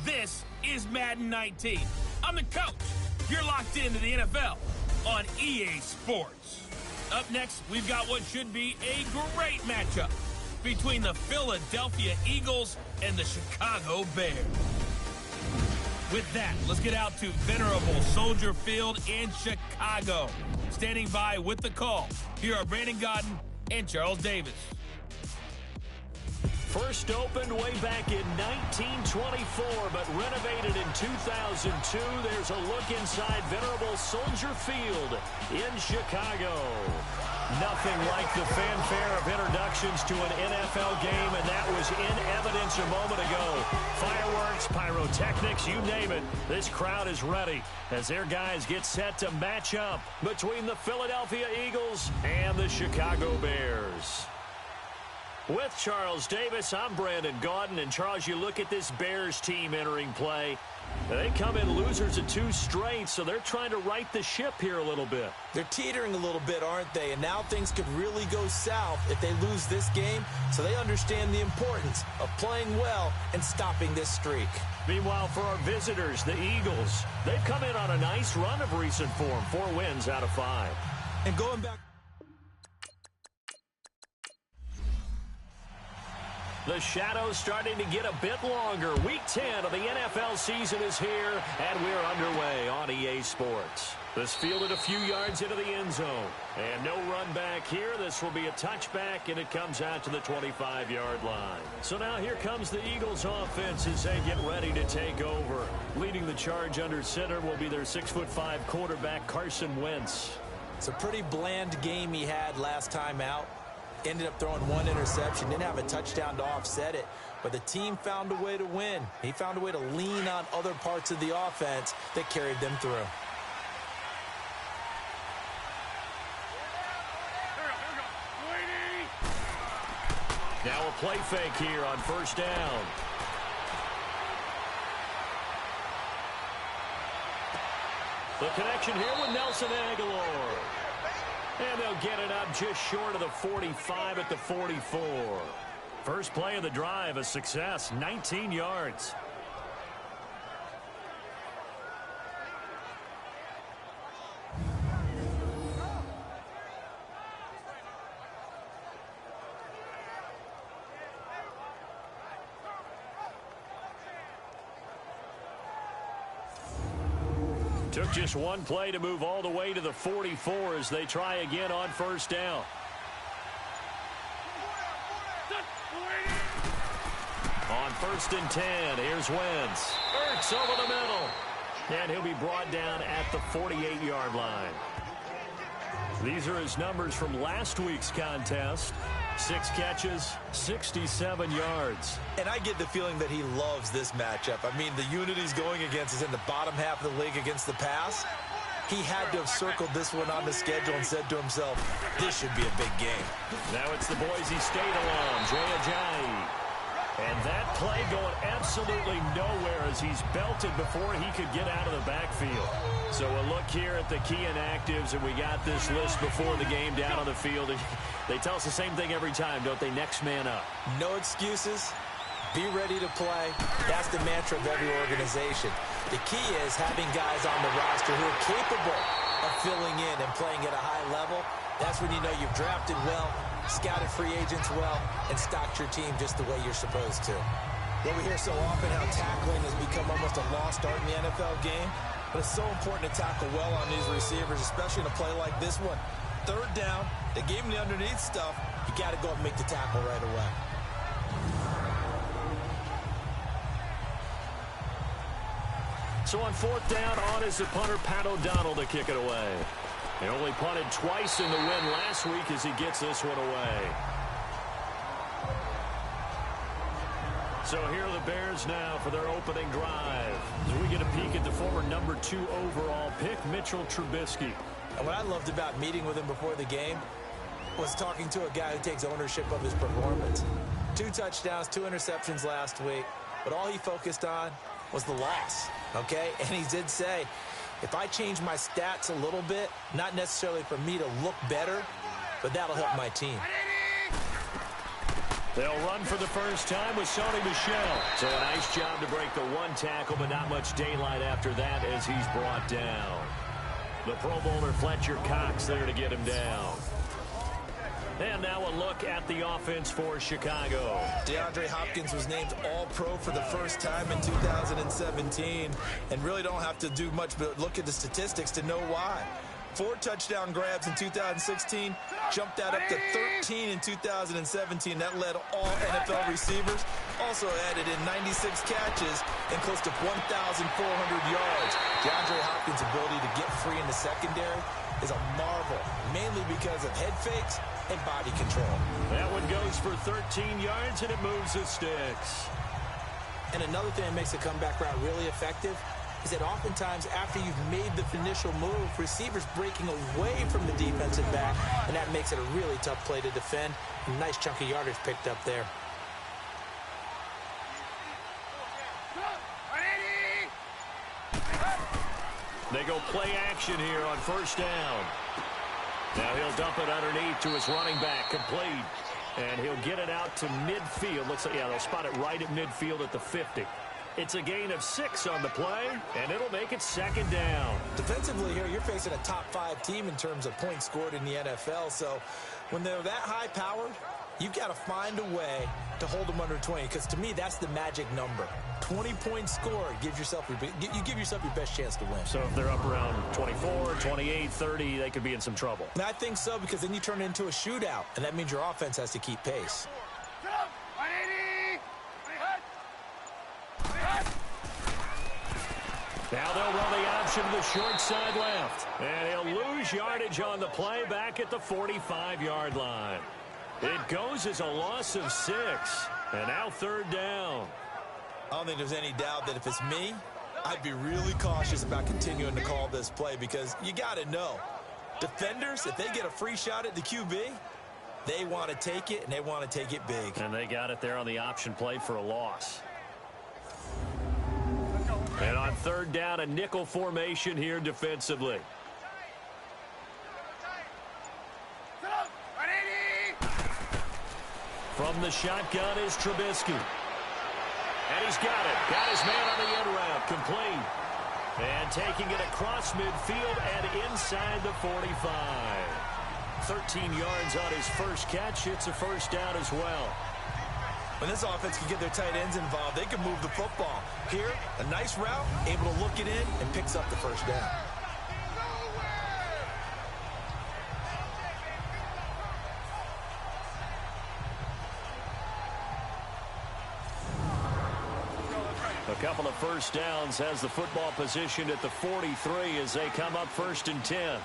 This is Madden 19. I'm the coach. You're locked into the NFL on EA Sports. Up next, we've got what should be a great matchup between the Philadelphia Eagles and the Chicago Bears. With that, let's get out to venerable Soldier Field in Chicago. Standing by with the call, here are Brandon Gaudin and Charles Davis. First opened way back in 1924, but renovated in 2002. There's a look inside venerable Soldier Field in Chicago. Nothing like the fanfare of introductions to an NFL game, and that was in evidence a moment ago. Fireworks, pyrotechnics, you name it. This crowd is ready as their guys get set to match up between the Philadelphia Eagles and the Chicago Bears. With Charles Davis, I'm Brandon Gaudin. And Charles, you look at this Bears team entering play. They come in losers of 2 straight, so they're trying to right the ship here a little bit. They're teetering a little bit, aren't they? And now things could really go south if they lose this game, so they understand the importance of playing well and stopping this streak. Meanwhile, for our visitors, the Eagles, they've come in on a nice run of recent form, 4 wins out of 5. And going back... The shadow's starting to get a bit longer. Week 10 of the NFL season is here, and we're underway on EA Sports. This fielded a few yards into the end zone. And no run back here. This will be a touchback, and it comes out to the 25-yard line. So now here comes the Eagles offense as they get ready to take over. Leading the charge under center will be their 6'5" quarterback, Carson Wentz. It's a pretty bland game he had last time out. Ended up throwing 1 interception, didn't have a touchdown to offset it, but the team found a way to win. He found a way to lean on other parts of the offense that carried them through. Now a play fake here on first down. The connection here with Nelson Agholor. And they'll get it up just short of the 45 at the 44. First play of the drive, a success, 19 yards. Took just one play to move all the way to the 44 as they try again on first down. On 1st and 10, here's Wentz. Ertz over the middle. And he'll be brought down at the 48-yard line. These are his numbers from last week's contest. 6 catches, 67 yards. And I get the feeling that he loves this matchup. I mean, the unit he's going against is in the bottom half of the league against the pass. He had to have circled this one on the schedule and said to himself, this should be a big game. Now it's the Boise State alum, Jay Ajayi. And that play going absolutely nowhere as he's belted before he could get out of the backfield. So a look here at the key inactives, and we got this list before the game down on the field. They tell us the same thing every time, don't they? Next man up. No excuses. Be ready to play. That's the mantra of every organization. The key is having guys on the roster who are capable of filling in and playing at a high level. That's when you know you've drafted well, scouted free agents well, and stocked your team just the way you're supposed to. Well, we hear so often how tackling has become almost a lost art in the NFL game, but it's so important to tackle well on these receivers, especially in a play like this one. 3rd down, they gave him the underneath stuff. You got to go and make the tackle right away. So on 4th down, on is the punter, Pat O'Donnell, to kick it away. He only punted twice in the win last week as he gets this one away. So here are the Bears now for their opening drive. As we get a peek at the former number 2 overall pick, Mitchell Trubisky. And what I loved about meeting with him before the game was talking to a guy who takes ownership of his performance. 2 touchdowns, 2 interceptions last week, but all he focused on was the loss, okay? And he did say, if I change my stats a little bit, not necessarily for me to look better, but that'll help my team. They'll run for the first time with Sony Michel. So a nice job to break the one tackle, but not much daylight after that as he's brought down. The Pro Bowler Fletcher Cox there to get him down. And now a look at the offense for Chicago. DeAndre Hopkins was named All-Pro for the first time in 2017. And really don't have to do much but look at the statistics to know why. 4 touchdown grabs in 2016, jumped that up to 13 in 2017. That led all NFL receivers. Also added in 96 catches and close to 1,400 yards. DeAndre Hopkins' ability to get free in the secondary is a marvel, mainly because of head fakes and body control. That one goes for 13 yards, and it moves the sticks. And another thing that makes a comeback route really effective is that oftentimes after you've made the initial move, receivers breaking away from the defensive back, and that makes it a really tough play to defend. A nice chunk of yardage picked up there. They go play action here on first down. Now he'll dump it underneath to his running back, complete. And he'll get it out to midfield. Looks like, yeah, they'll spot it right at midfield at the 50. It's a gain of 6 on the play, and it'll make it second down. Defensively here, you're facing a top-5 team in terms of points scored in the NFL. So when they're that high-powered, you've got to find a way to hold them under 20, because to me, that's the magic number. 20 points scored, you give yourself your best chance to win. So if they're up around 24, 28, 30, they could be in some trouble. And I think so, because then you turn it into a shootout, and that means your offense has to keep pace. Now they'll run the option to the short side left. And he'll lose yardage on the play back at the 45-yard line. It goes as a loss of 6. And now third down. I don't think there's any doubt that if it's me, I'd be really cautious about continuing to call this play, because you got to know, defenders, if they get a free shot at the QB, they want to take it, and they want to take it big. And they got it there on the option play for a loss. And on third down, a nickel formation here defensively. From the shotgun is Trubisky. And he's got it. Got his man on the end route. Complete. And taking it across midfield and inside the 45. 13 yards on his first catch. It's a first down as well. When this offense can get their tight ends involved, they can move the football. Here, a nice route, able to look it in, and picks up the first down. A couple of first downs, has the football positioned at the 43 as they come up 1st and 10.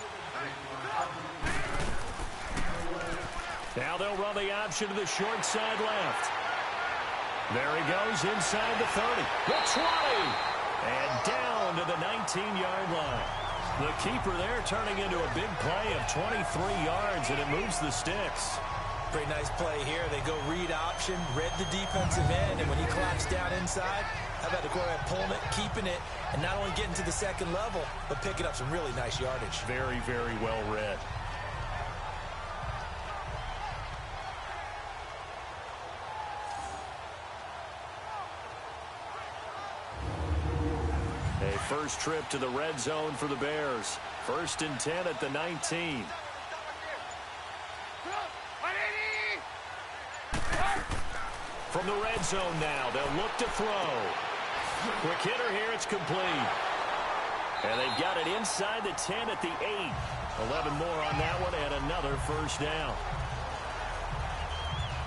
Now they'll run the option to the short side left. There he goes inside the 30, the 20, and down to the 19-yard line. The keeper there turning into a big play of 23 yards, and it moves the sticks. Pretty nice play here. They go read option, read the defensive end, and when he claps down inside, how about the quarterback pulling it, keeping it, and not only getting to the second level, but picking up some really nice yardage. Very, very well read. A first trip to the red zone for the Bears. 1st and 10 at the 19. From the red zone now, they'll look to throw. Quick hitter here, it's complete. And they've got it inside the 10 at the 8. 11 more on that one and another first down.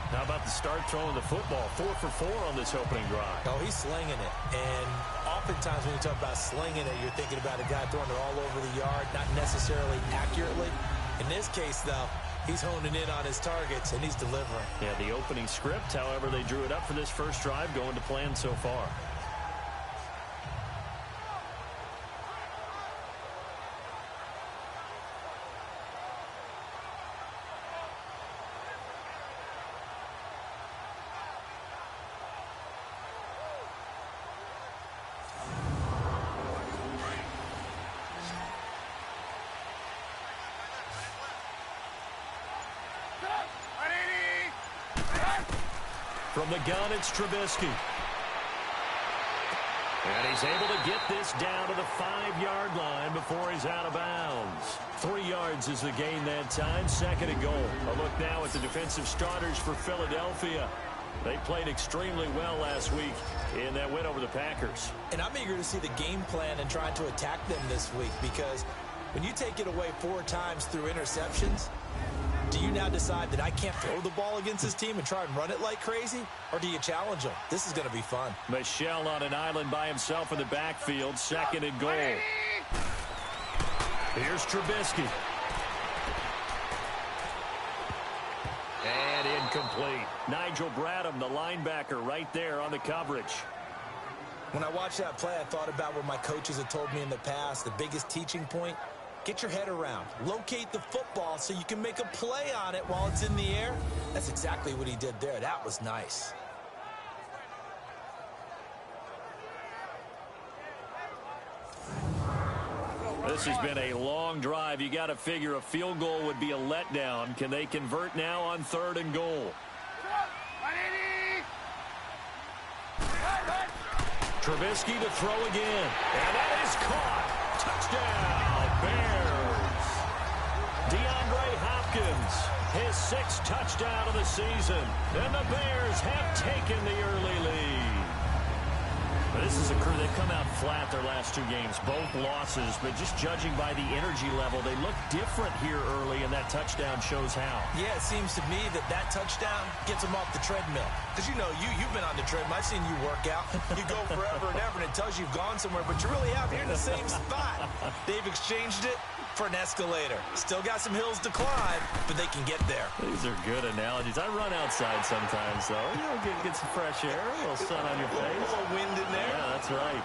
How about the start throwing the football? 4 for 4 on this opening drive. Oh, he's slinging it. And oftentimes when you talk about slinging it, you're thinking about a guy throwing it all over the yard, not necessarily accurately. In this case, though, he's honing in on his targets, and he's delivering. Yeah, the opening script, however, they drew it up for this first drive, going to plan so far. From the gun, it's Trubisky. And he's able to get this down to the 5-yard line before he's out of bounds. 3 yards is the gain that time. 2nd and goal. A look now at the defensive starters for Philadelphia. They played extremely well last week in that win over the Packers. And I'm eager to see the game plan and trying to attack them this week, because when you take it away 4 times through interceptions, do you now decide that I can't throw the ball against this team and try and run it like crazy? Or do you challenge them? This is going to be fun. Michel on an island by himself in the backfield. 2nd and goal. Here's Trubisky. And incomplete. Nigel Bradham, the linebacker, right there on the coverage. When I watched that play, I thought about what my coaches had told me in the past. The biggest teaching point: get your head around. Locate the football so you can make a play on it while it's in the air. That's exactly what he did there. That was nice. This has been a long drive. You got to figure a field goal would be a letdown. Can they convert now on 3rd and goal? Trubisky to throw again. And that is caught. Touchdown, Bears. DeAndre Hopkins, his 6th touchdown of the season. And the Bears have taken the early lead. This is a crew, they've come out flat their last 2 games, both losses, but just judging by the energy level, they look different here early, and that touchdown shows how. Yeah, it seems to me that touchdown gets them off the treadmill. Because, you know, you've been on the treadmill. I've seen you work out. You go forever and ever, and it tells you you've gone somewhere, but you really have. You're in the same spot. They've exchanged it for an escalator. Still got some hills to climb, but they can get there. These are good analogies. I run outside sometimes, though. You know, get some fresh air, a little sun on your face. A little wind in there. Yeah, that's right.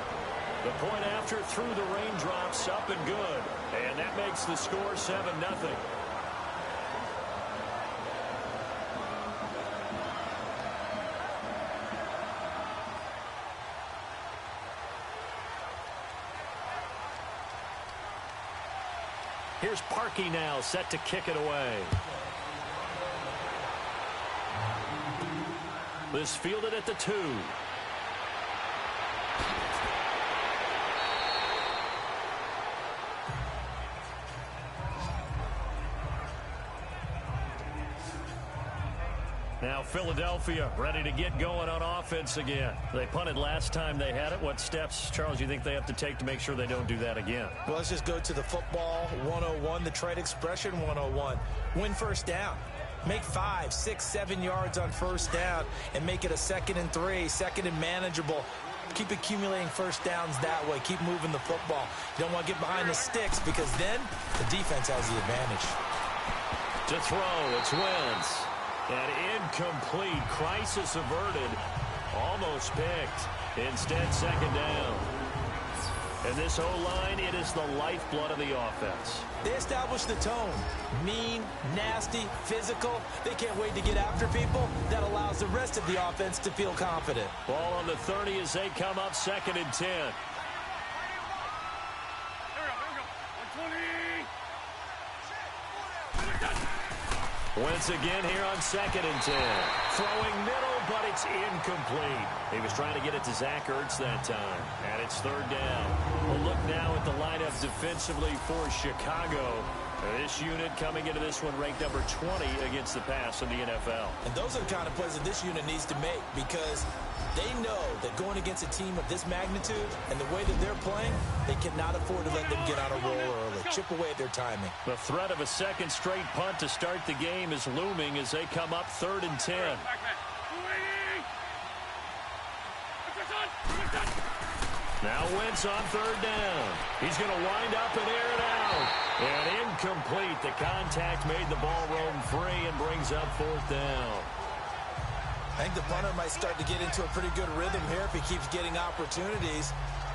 The point after through the raindrops, up and good. And that makes the score 7-0. Here's Parkey now, set to kick it away. This fielded at the 2. Now Philadelphia ready to get going on offense again. They punted last time they had it. What steps, Charles, you think they have to take to make sure they don't do that again? Well, let's just go to the football 101, the trade expression 101. Win first down. Make 5, 6, 7 yards on first down and make it a 2nd and 3, 2nd and manageable. Keep accumulating first downs that way. Keep moving the football. You don't want to get behind the sticks, because then the defense has the advantage. To throw, it's Wentz. And incomplete. Crisis averted. Almost picked. Instead, 2nd down. And this O-line, it is the lifeblood of the offense. They establish the tone. Mean, nasty, physical. They can't wait to get after people. That allows the rest of the offense to feel confident. Ball on the 30 as they come up 2nd and 10. Wentz again here on 2nd and 10. Throwing middle, but it's incomplete. He was trying to get it to Zach Ertz that time. And it's 3rd down. We'll look now at the lineup defensively for Chicago. This unit coming into this one ranked number 20 against the pass in the NFL. And those are the kind of plays that this unit needs to make, because they know that going against a team of this magnitude and the way that they're playing, they cannot afford to let them get on a roll early. Chip away at their timing. The threat of a 2nd straight punt to start the game is looming as they come up 3rd and 10. Now Wentz on 3rd down. He's going to wind up and air it out. And incomplete. The contact made the ball roam free and brings up 4th down. I think the punter might start to get into a pretty good rhythm here if he keeps getting opportunities.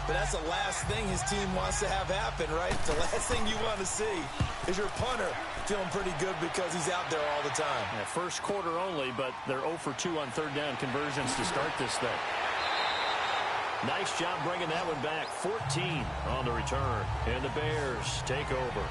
But that's the last thing his team wants to have happen, right? The last thing you want to see is your punter feeling pretty good because he's out there all the time. Yeah, first quarter only, but they're 0 for 2 on 3rd down conversions to start this thing. Nice job bringing that one back. 14 on the return. And the Bears take over.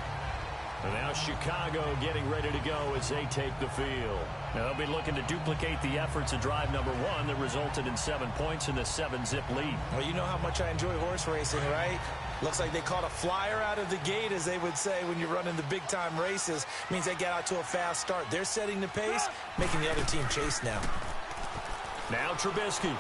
And now Chicago getting ready to go as they take the field. Now they'll be looking to duplicate the efforts of drive number 1 that resulted in 7 points in the 7-zip lead. Well, you know how much I enjoy horse racing, right? Looks like they caught a flyer out of the gate, as they would say when you're running the big-time races. Means they get out to a fast start. They're setting the pace, making the other team chase now. Now Trubisky.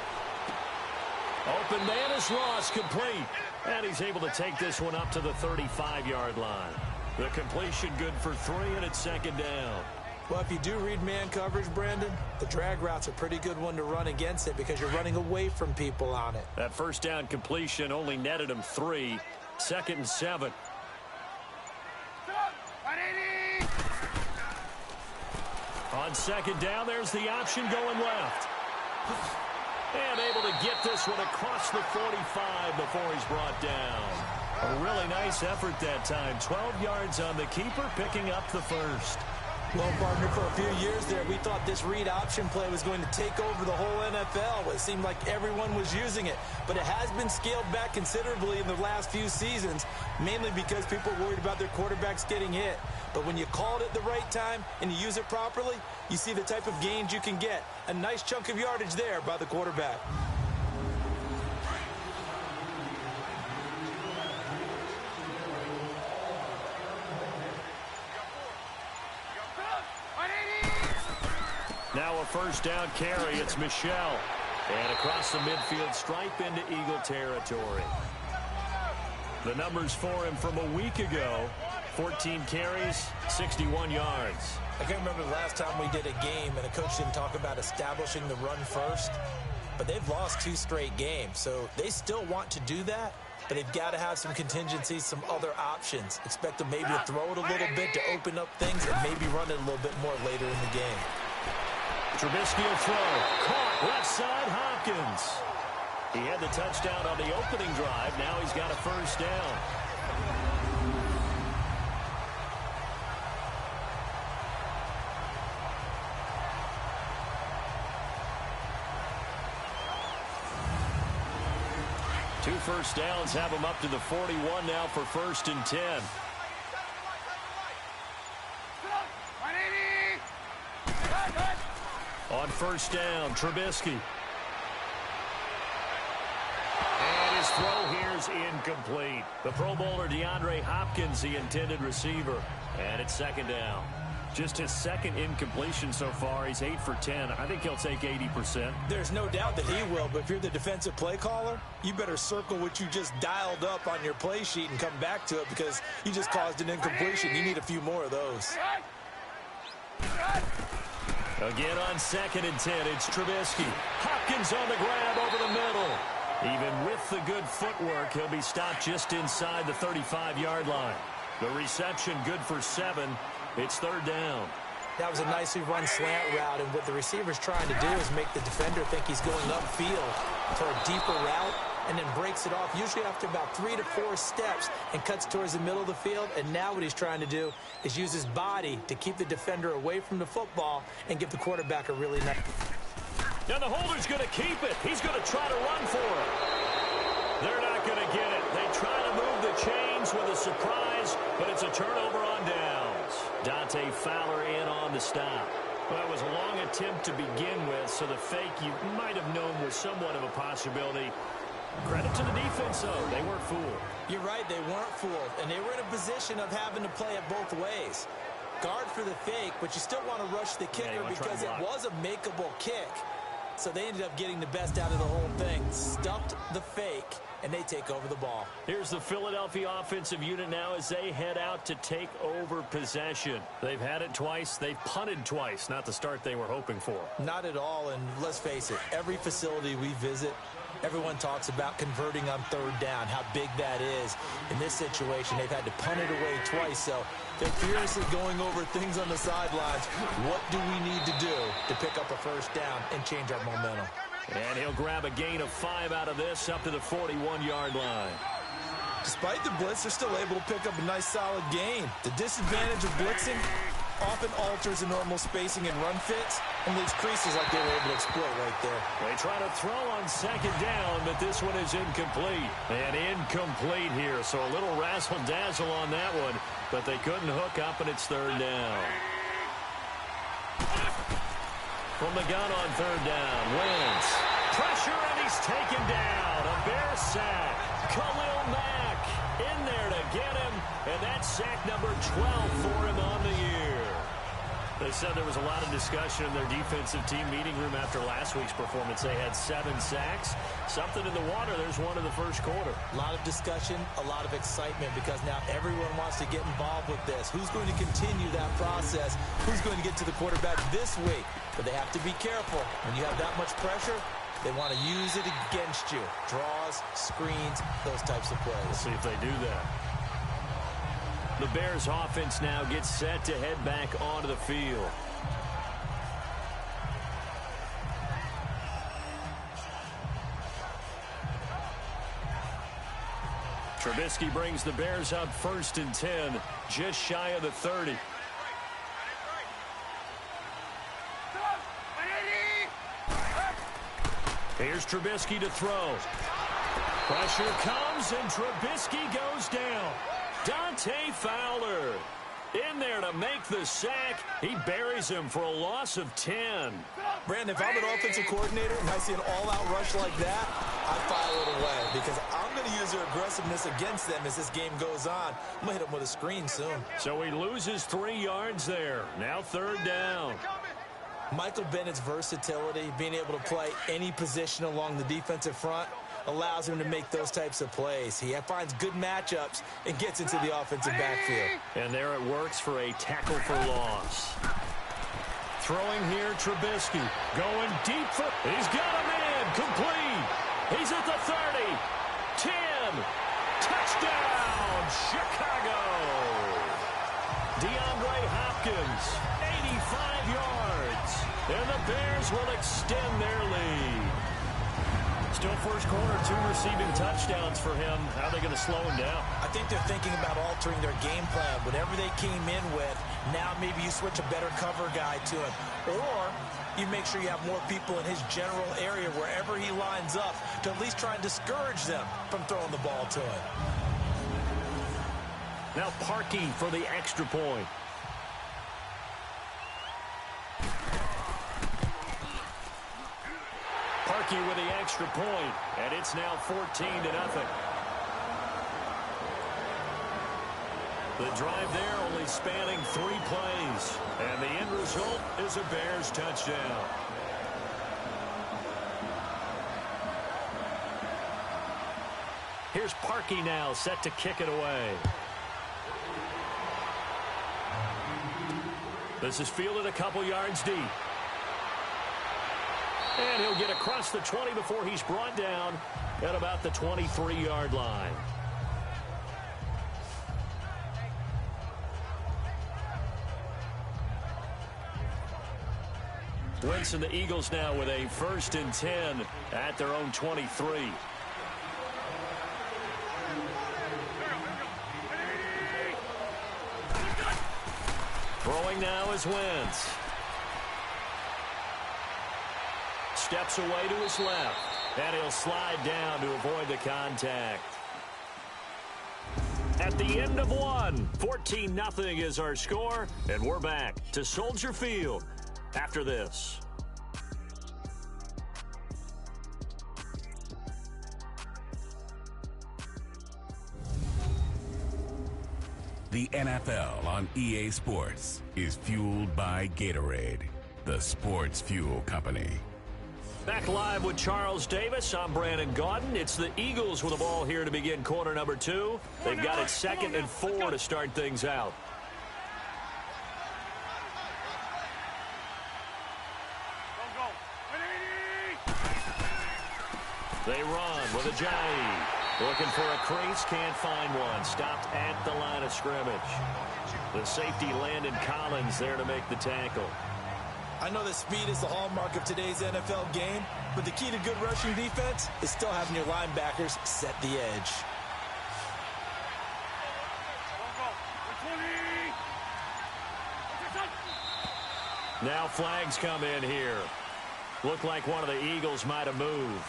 Open man is Ross, complete. And he's able to take this one up to the 35-yard line. The completion good for 3, and it's second down. Well, if you do read man coverage, Brandon, the drag route's a pretty good one to run against it because you're running away from people on it. That first down completion only netted him 3. 2nd and 7. On second down, there's the option going left. And able to get this one across the 45 before he's brought down. A really nice effort that time. 12 yards on the keeper, picking up the first. Well, partner, for a few years there, we thought this read option play was going to take over the whole NFL. It seemed like everyone was using it. But it has been scaled back considerably in the last few seasons, mainly because people are worried about their quarterbacks getting hit. But when you call it at the right time and you use it properly, you see the type of gains you can get. A nice chunk of yardage there by the quarterback. Now a first down carry. It's Michel. And across the midfield stripe into Eagle territory. The numbers for him from a week ago. 14 carries, 61 yards. I can't remember the last time we did a game and a coach didn't talk about establishing the run first. But they've lost 2 straight games, so they still want to do that. But they've got to have some contingencies, some other options. Expect them maybe to throw it a little bit to open up things and maybe run it a little bit more later in the game. Trubisky will throw. Caught left side, Hopkins. He had the touchdown on the opening drive. Now he's got a first down. Two first downs have him up to the 41 now for 1st and 10. On first down, Trubisky. And his throw here is incomplete. The Pro Bowler DeAndre Hopkins, the intended receiver. And it's 2nd down. Just his 2nd incompletion so far. He's 8 for 10. I think he'll take 80%. There's no doubt that he will, but if you're the defensive play caller, you better circle what you just dialed up on your play sheet and come back to it because you just caused an incompletion. You need a few more of those. Again on 2nd and 10, it's Trubisky. Hopkins on the grab over the middle. Even with the good footwork, he'll be stopped just inside the 35-yard line. The reception good for 7. It's 3rd down. That was a nicely run slant route, and what the receiver's trying to do is make the defender think he's going upfield for a deeper route and then breaks it off, usually after about 3 to 4 steps, and cuts towards the middle of the field. And now what he's trying to do is use his body to keep the defender away from the football and give the quarterback a really nice... Now the holder's going to keep it. He's going to try to run for it. They're not going to get it. They try to move the chains with a surprise, but it's a turnover on downs. Dante Fowler in on the stop. Well, it was a long attempt to begin with, so the fake you might have known was somewhat of a possibility. Credit to the defense, though. They weren't fooled. You're right, they weren't fooled, and they were in a position of having to play it both ways. Guard for the fake, but you still want to rush the kicker because it was a makeable kick. So they ended up getting the best out of the whole thing. Stuffed the fake, and they take over the ball. Here's the Philadelphia offensive unit now as they head out to take over possession. They've had it twice. They've punted twice. Not the start they were hoping for. Not at all, and let's face it, every facility we visit, everyone talks about converting on 3rd down, how big that is. In this situation, they've had to punt it away twice, so they're furiously going over things on the sidelines. What do we need to do to pick up a 1st down and change our momentum? And he'll grab a gain of 5 out of this up to the 41-yard line. Despite the blitz, they're still able to pick up a nice solid gain. The disadvantage of blitzing often alters the normal spacing and run fits and leaves creases like they were able to exploit right there. They try to throw on 2nd down, but this one is incomplete. And incomplete here, so a little razzle-dazzle on that one. but they couldn't hook up, and it's third down. From the gun on third down, Wentz. Pressure, and he's taken down. A Bear sack. Khalil Mack in there to get him, and that's sack number 12 for him on the year. They said there was a lot of discussion in their defensive team meeting room after last week's performance. They had 7 sacks. Something in the water. There's one in the first quarter. A lot of discussion, a lot of excitement, because now everyone wants to get involved with this. Who's going to continue that process? Who's going to get to the quarterback this week? But they have to be careful. When you have that much pressure, they want to use it against you. Draws, screens, those types of plays. We'll see if they do that. The Bears offense now gets set to head back onto the field. Trubisky brings the Bears up 1st and 10, just shy of the 30. Here's Trubisky to throw. Pressure comes, and Trubisky goes down. Dante Fowler in there to make the sack. He buries him for a loss of 10. Brandon, if I'm an offensive coordinator and I see an all-out rush like that, I file it away because I'm going to use their aggressiveness against them as this game goes on. I'm going to hit them with a screen soon. So he loses 3 yards there. Now third down. Michael Bennett's versatility, being able to play any position along the defensive front, allows him to make those types of plays. He finds good matchups and gets into the offensive backfield. And there it works for a tackle for loss. Throwing here, Trubisky. Going deep for... He's got a man. Complete. He's at the 30. 10. Touchdown, Chicago. DeAndre Hopkins, 85 yards. And the Bears will extend their lead. Still first quarter, 2 receiving touchdowns for him. How are they going to slow him down? I think they're thinking about altering their game plan. Whatever they came in with, now maybe you switch a better cover guy to him. Or you make sure you have more people in his general area wherever he lines up to at least try and discourage them from throwing the ball to him. Now Parkey for the extra point. Parkey with the extra point, and it's now 14-0. The drive there only spanning 3 plays, and the end result is a Bears touchdown. Here's Parkey now set to kick it away. This is fielded a couple yards deep. And he'll get across the 20 before he's brought down at about the 23-yard line. Wentz and the Eagles now with a 1st and 10 at their own 23. Throwing now is Wentz. Steps away to his left, and he'll slide down to avoid the contact. At the end of one, 14-0 is our score, and we're back to Soldier Field after this. The NFL on EA Sports is fueled by Gatorade, the sports fuel company. Back live with Charles Davis. I'm Brandon Gaudin. It's the Eagles with the ball here to begin quarter number 2. They've got it 2nd and 4 to start things out. They run with Ajayi. Looking for a crease, can't find one. Stopped at the line of scrimmage. The safety Landon Collins there to make the tackle. I know that speed is the hallmark of today's NFL game, but the key to good rushing defense is still having your linebackers set the edge. Now flags come in here. Looked like one of the Eagles might have moved.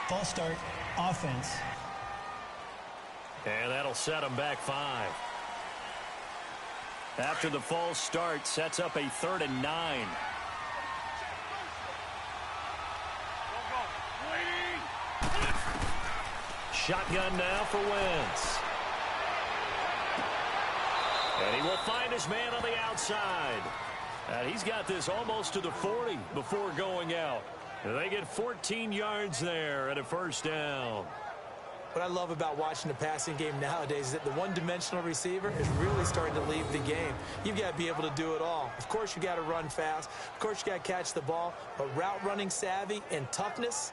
False start, offense. And that'll set them back 5. After the false start, sets up a 3rd and 9. Shotgun now for Wentz. And he will find his man on the outside. And he's got this almost to the 40 before going out. And they get 14 yards there and a 1st down. What I love about watching the passing game nowadays is that the one-dimensional receiver is really starting to leave the game. You've got to be able to do it all. Of course, you got to run fast. Of course, you got to catch the ball. But route running savvy and toughness,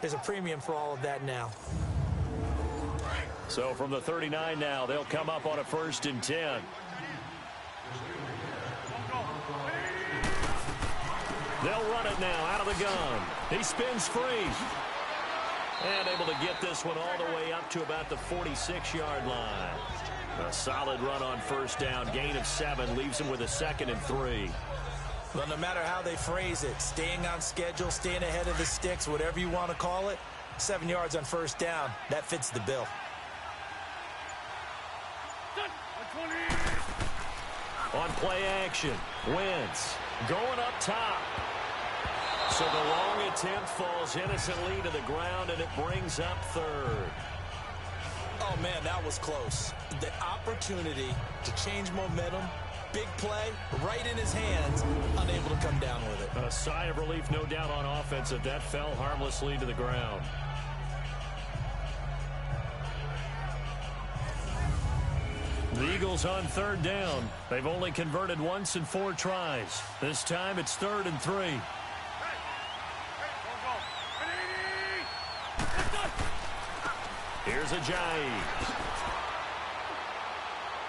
there's a premium for all of that now. So from the 39 now, they'll come up on a 1st and 10. They'll run it now out of the gun. He spins free. And able to get this one all the way up to about the 46-yard line. A solid run on 1st down. Gain of 7 leaves him with a 2nd and 3. Well, no matter how they phrase it, staying on schedule, staying ahead of the sticks, whatever you want to call it, 7 yards on 1st down, that fits the bill. On play action, Wentz going up top. So the long attempt falls innocently to the ground, and it brings up 3rd. Oh, man, that was close. The opportunity to change momentum, big play, right in his hands, unable to come down with it. A sigh of relief, no doubt, on offense if that fell harmlessly to the ground. The Eagles on 3rd down. They've only converted once in 4 tries. This time it's 3rd and 3. Here's Ajayi.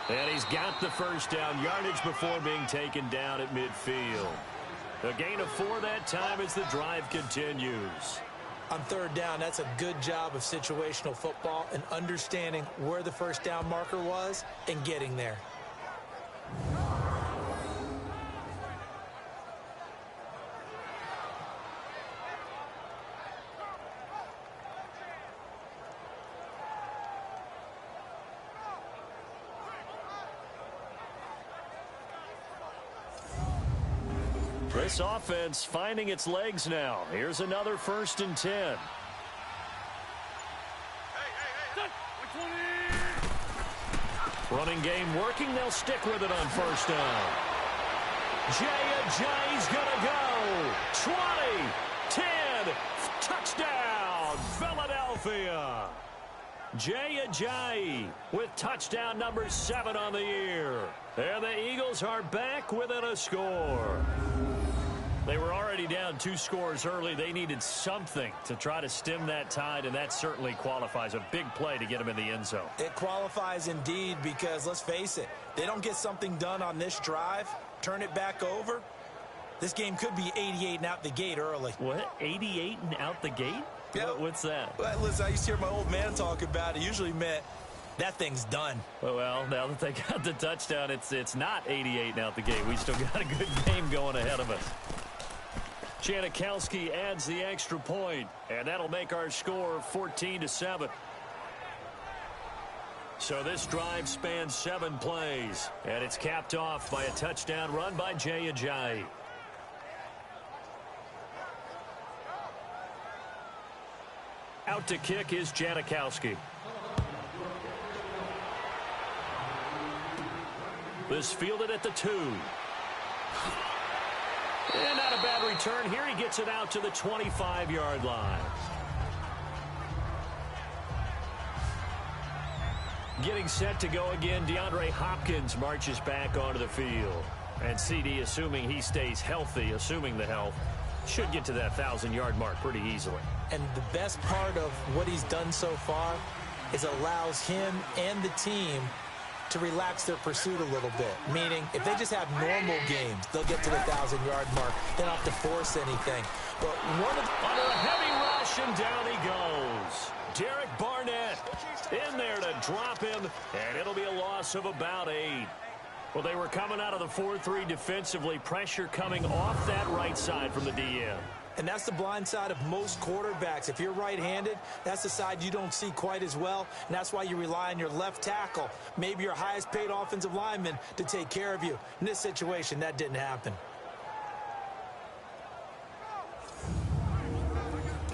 And he's got the 1st down, yardage before being taken down at midfield. A gain of 4 that time as the drive continues. On 3rd down, that's a good job of situational football and understanding where the 1st down marker was and getting there. This offense finding its legs now. Here's another 1st and 10. Running game working. They'll stick with it on 1st down. Ajayi's gonna go. 20, 10, touchdown, Philadelphia. Ajayi with touchdown number 7 on the year. And the Eagles are back within a score. They were already down 2 scores early. They needed something to try to stem that tide, and that certainly qualifies. A big play to get them in the end zone. It qualifies indeed because, let's face it, they don't get something done on this drive, turn it back over, this game could be 88 and out the gate early. What? 88 and out the gate? Yeah. What's that? Well, listen, I used to hear my old man talk about it. Usually meant that thing's done. Well, now that they got the touchdown, it's not 88 and out the gate. We still got a good game going ahead of us. Janikowski adds the extra point, and that'll make our score 14-7. So this drive spans 7 plays, and it's capped off by a touchdown run by Ajayi. Out to kick is Janikowski. This fielded at the 2. And not a bad return here. He gets it out to the 25-yard line. Getting set to go again, DeAndre Hopkins marches back onto the field. And CD, assuming he stays healthy, assuming the health, should get to that 1,000-yard mark pretty easily. And the best part of what he's done so far is allows him and the team to relax their pursuit a little bit. Meaning, if they just have normal games, they'll get to the 1,000-yard mark. They don't have to force anything. But under a heavy rush, and down he goes. Derek Barnett in there to drop him, and it'll be a loss of about 8. Well, they were coming out of the 4-3 defensively. Pressure coming off that right side from the DN. And that's the blind side of most quarterbacks. If you're right-handed, that's the side you don't see quite as well, and that's why you rely on your left tackle, maybe your highest-paid offensive lineman, to take care of you. In this situation, that didn't happen.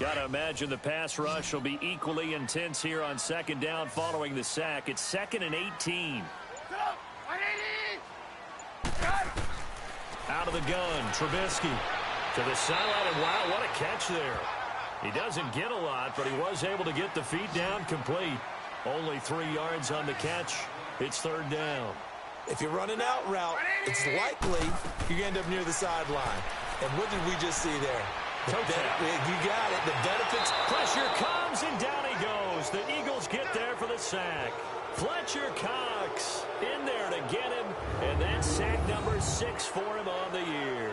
Got to imagine the pass rush will be equally intense here on second down following the sack. It's 2nd and 18. Out of the gun, Trubisky to the sideline, and wow, what a catch there. He doesn't get a lot, but he was able to get the feet down complete. Only 3 yards on the catch. It's 3rd down. If you run an out route, it's likely you end up near the sideline. And what did we just see there? You got it. The benefits. Pressure comes, and down he goes. The Eagles get there for the sack. Fletcher Cox in there to get him, and that's sack number 6 for him on the year.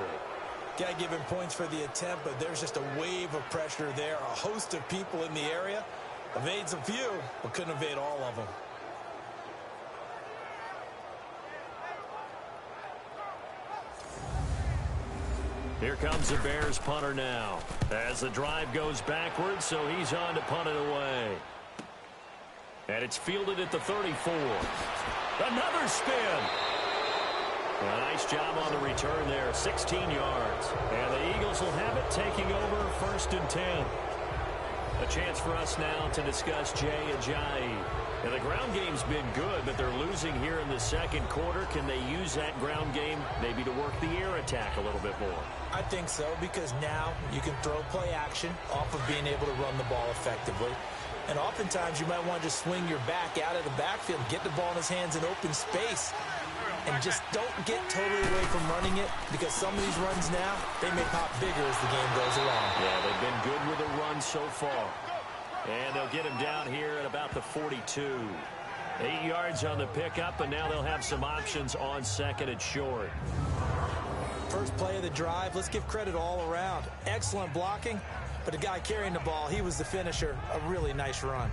Got to give him points for the attempt, but there's just a wave of pressure there. A host of people in the area. Evades a few, but couldn't evade all of them. Here comes the Bears punter now as the drive goes backwards, so he's on to punt it away. And it's fielded at the 34. Another spin. A nice job on the return there, 16 yards. And the Eagles will have it, taking over 1st and 10. A chance for us now to discuss Jay Ajayi. Now, the ground game's been good, but they're losing here in the 2nd quarter. Can they use that ground game maybe to work the air attack a little bit more? I think so, because now you can throw play action off of being able to run the ball effectively. And oftentimes you might want to just swing your back out of the backfield, get the ball in his hands in open space, and just don't get totally away from running it, because some of these runs now, they may pop bigger as the game goes along. Yeah, they've been good with the run so far. And they'll get him down here at about the 42. 8 yards on the pickup, and now they'll have some options on 2nd and short. First play of the drive, let's give credit all around. Excellent blocking, but the guy carrying the ball, he was the finisher. A really nice run.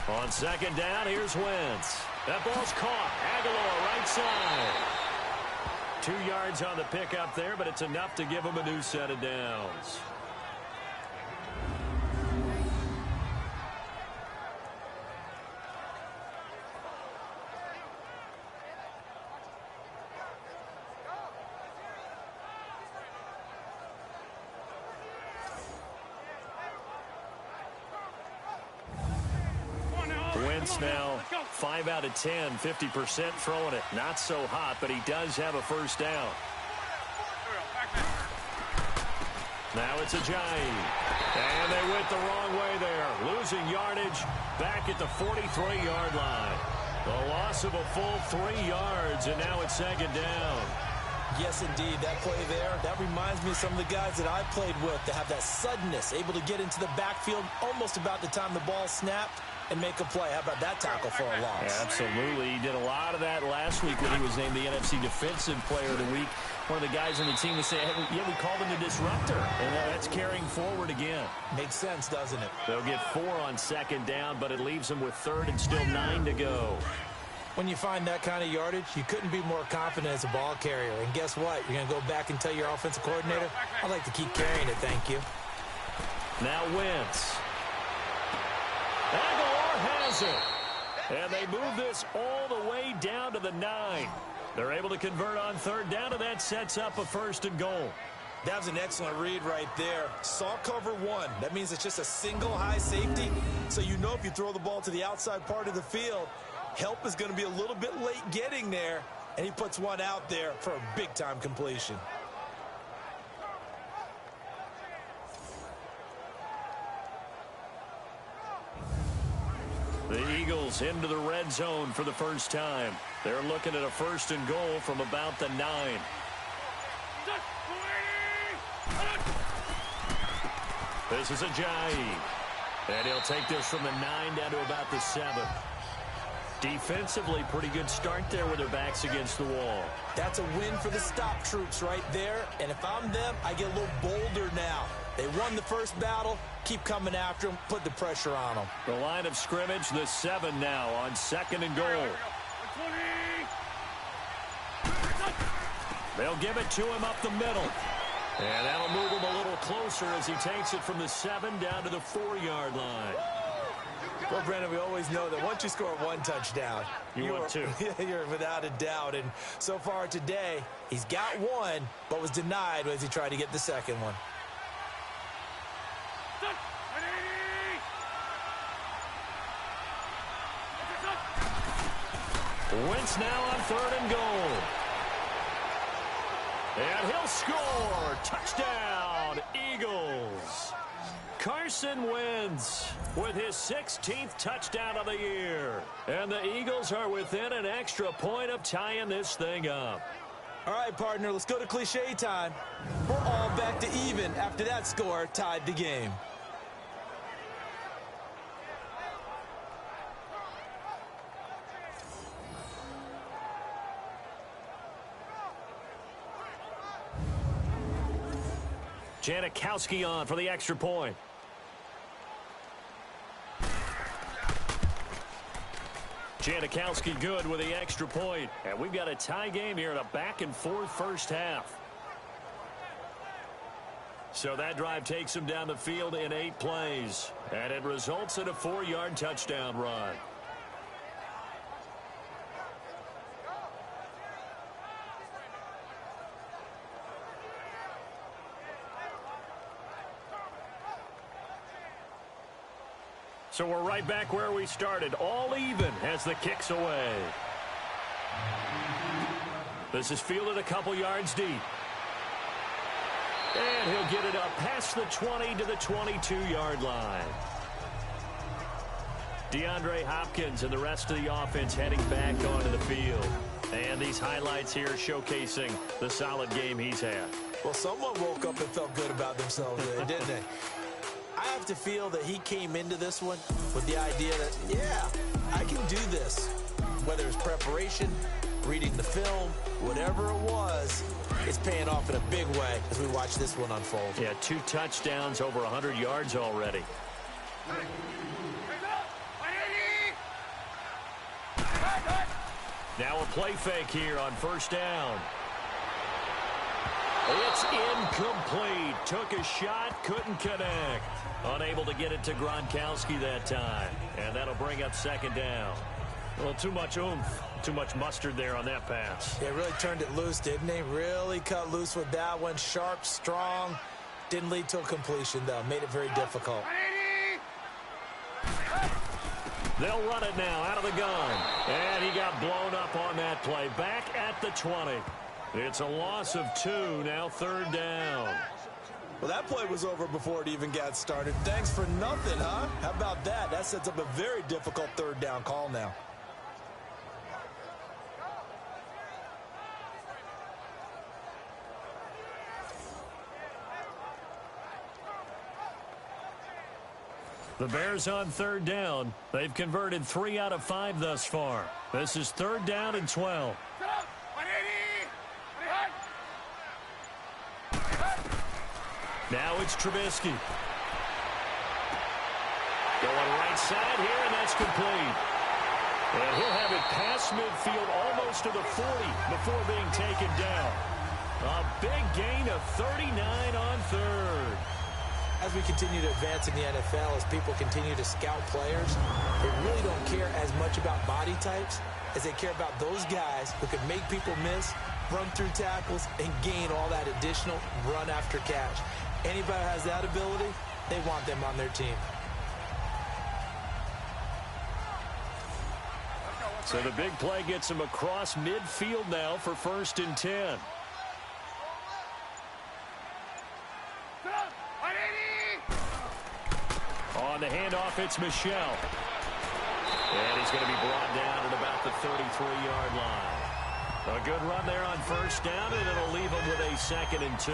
On 2nd down, here's Wentz. That ball's caught. Aguilar right side. 2 yards on the pickup there, but it's enough to give him a new set of downs. Wentz now 5 out of 10, 50% throwing it. Not so hot, but he does have a 1st down. Now it's Ajayi. And they went the wrong way there. Losing yardage back at the 43-yard line. The loss of a full 3 yards, and now it's 2nd down. Yes, indeed. That play there, that reminds me of some of the guys that I played with that have that suddenness, able to get into the backfield almost about the time the ball snapped and make a play. How about that tackle for a loss? Yeah, absolutely. He did a lot of that last week when he was named the NFC Defensive Player of the Week. One of the guys on the team would say, hey, yeah, we called him the disruptor. And that's carrying forward again. Makes sense, doesn't it? They'll get 4 on 2nd down, but it leaves them with 3rd and still 9 to go. When you find that kind of yardage, you couldn't be more confident as a ball carrier. And guess what? You're going to go back and tell your offensive coordinator, I'd like to keep carrying it, thank you. Now Wentz. Aguilar has it. And they move this all the way down to the 9. They're able to convert on 3rd down, and that sets up a 1st and goal. That was an excellent read right there. Saw cover 1. That means it's just a single high safety. So you know if you throw the ball to the outside part of the field, help is going to be a little bit late getting there. And he puts one out there for a big-time completion. The Eagles into the red zone for the first time. They're looking at a 1st and goal from about the 9. This is Ajayi. And he'll take this from the 9 down to about the 7. Defensively, pretty good start there with their backs against the wall. That's a win for the stop troops right there. And if I'm them, I get a little bolder now. They won the first battle. Keep coming after them. Put the pressure on them. The line of scrimmage, the 7 now on 2nd and goal. They'll give it to him up the middle. And that'll move him a little closer as he takes it from the 7 down to the 4-yard line. Well, Brandon, we always know that once you score one touchdown, you're without a doubt. And so far today, he's got one, but was denied as he tried to get the second one. Wentz now on 3rd and goal. And he'll score. Touchdown, Eagles. Carson Wentz with his 16th touchdown of the year. And the Eagles are within an extra point of tying this thing up. All right, partner, let's go to cliche time. We're all back to even after that score tied the game. Janikowski on for the extra point. Janikowski good with the extra point. And we've got a tie game here in a back-and-forth first half. So that drive takes him down the field in 8 plays. And it results in a 4-yard touchdown run. So we're right back where we started, all even as the kick's away. This is fielded a couple yards deep. And he'll get it up past the 20 to the 22-yard line. DeAndre Hopkins and the rest of the offense heading back onto the field. And these highlights here showcasing the solid game he's had. Well, someone woke up and felt good about themselves today, didn't they? I have to feel that he came into this one with the idea that, yeah, I can do this. Whether it's preparation, reading the film, whatever it was, it's paying off in a big way as we watch this one unfold. Yeah, 2 touchdowns, over 100 yards already. Now a play fake here on 1st down. It's incomplete. Took a shot, couldn't connect. Unable to get it to Gronkowski that time. And that'll bring up 2nd down. Well, too much oomph, too much mustard there on that pass. Yeah, really turned it loose, didn't he? Really cut loose with that one. Sharp, strong. Didn't lead to a completion, though. Made it very difficult. They'll run it now out of the gun. And he got blown up on that play. Back at the 20. It's a loss of 2, now 3rd down. Well, that play was over before it even got started. Thanks for nothing, huh? How about that? That sets up a very difficult 3rd down call now. The Bears on 3rd down. They've converted 3 out of 5 thus far. This is 3rd down and 12. Now it's Trubisky. Going right side here, and that's complete. And he'll have it past midfield almost to the 40 before being taken down. A big gain of 39 on 3rd. As we continue to advance in the NFL, as people continue to scout players, they really don't care as much about body types as they care about those guys who can make people miss, run through tackles, and gain all that additional run after catch. Anybody who has that ability, they want them on their team. So the big play gets him across midfield now for 1st and 10. On the handoff, it's Michel. And he's going to be brought down at about the 33-yard line. A good run there on 1st down, and it'll leave him with a 2nd and 2.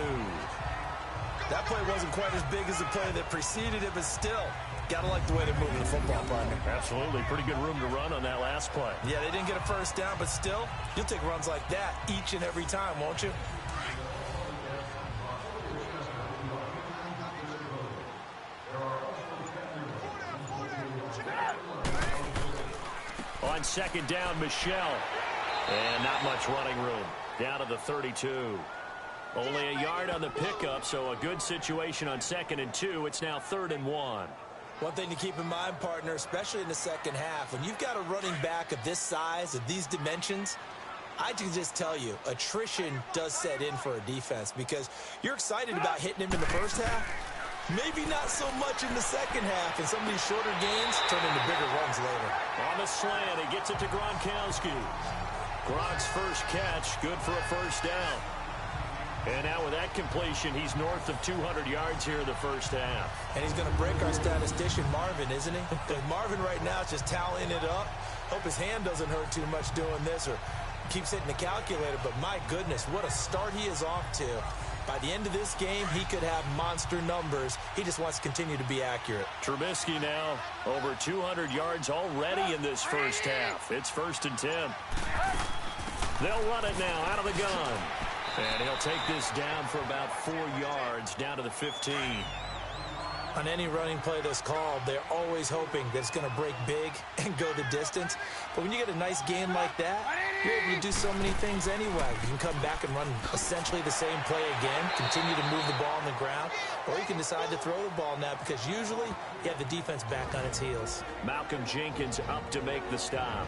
That play wasn't quite as big as the play that preceded it, but still, Gotta like the way they're moving the football, partner. Absolutely. Pretty good room to run on that last play. Yeah, they didn't get a first down, but still, you'll take runs like that each and every time, won't you? On second down, Michel. And not much running room. Down to the 32. Only a yard on the pickup, so a good situation on 2nd and 2. It's now 3rd and 1. One thing to keep in mind, partner, especially in the second half, when you've got a running back of this size, of these dimensions, I can just tell you, attrition does set in for a defense because you're excited about hitting him in the first half. Maybe not so much in the second half, and some of these shorter gains turn into bigger runs later. On the slant, he gets it to Gronkowski. Gronk's first catch, good for a first down. And now with that completion, he's north of 200 yards here in the first half. And he's going to break our statistician, Marvin, isn't he? Because Marvin right now is just tallying it up. Hope his hand doesn't hurt too much doing this or keeps hitting the calculator. But my goodness, what a start he is off to. By the end of this game, he could have monster numbers. He just wants to continue to be accurate. Trubisky now over 200 yards already in this first half. It's 1st and 10. They'll run it now out of the gun. And he'll take this down for about 4 yards down to the 15. On any running play that's called, they're always hoping that it's going to break big and go the distance. But when you get a nice gain like that, you're able to do so many things anyway. You can come back and run essentially the same play again, continue to move the ball on the ground, or you can decide to throw the ball now because usually you have the defense back on its heels. Malcolm Jenkins up to make the stop.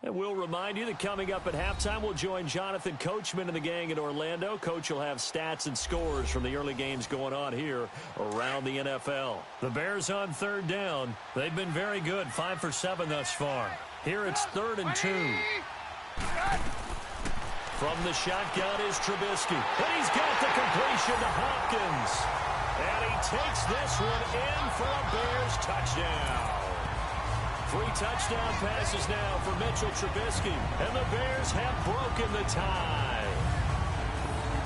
And we'll remind you that coming up at halftime, we'll join Jonathan Coachman and the gang in Orlando. Coach will have stats and scores from the early games going on here around the NFL. The Bears on 3rd down. They've been very good, 5 for 7 thus far. Here it's 3rd and 2. From the shotgun is Trubisky. And he's got the completion to Hopkins. And he takes this one in for a Bears touchdown. 3 touchdown passes now for Mitchell Trubisky, and the Bears have broken the tie.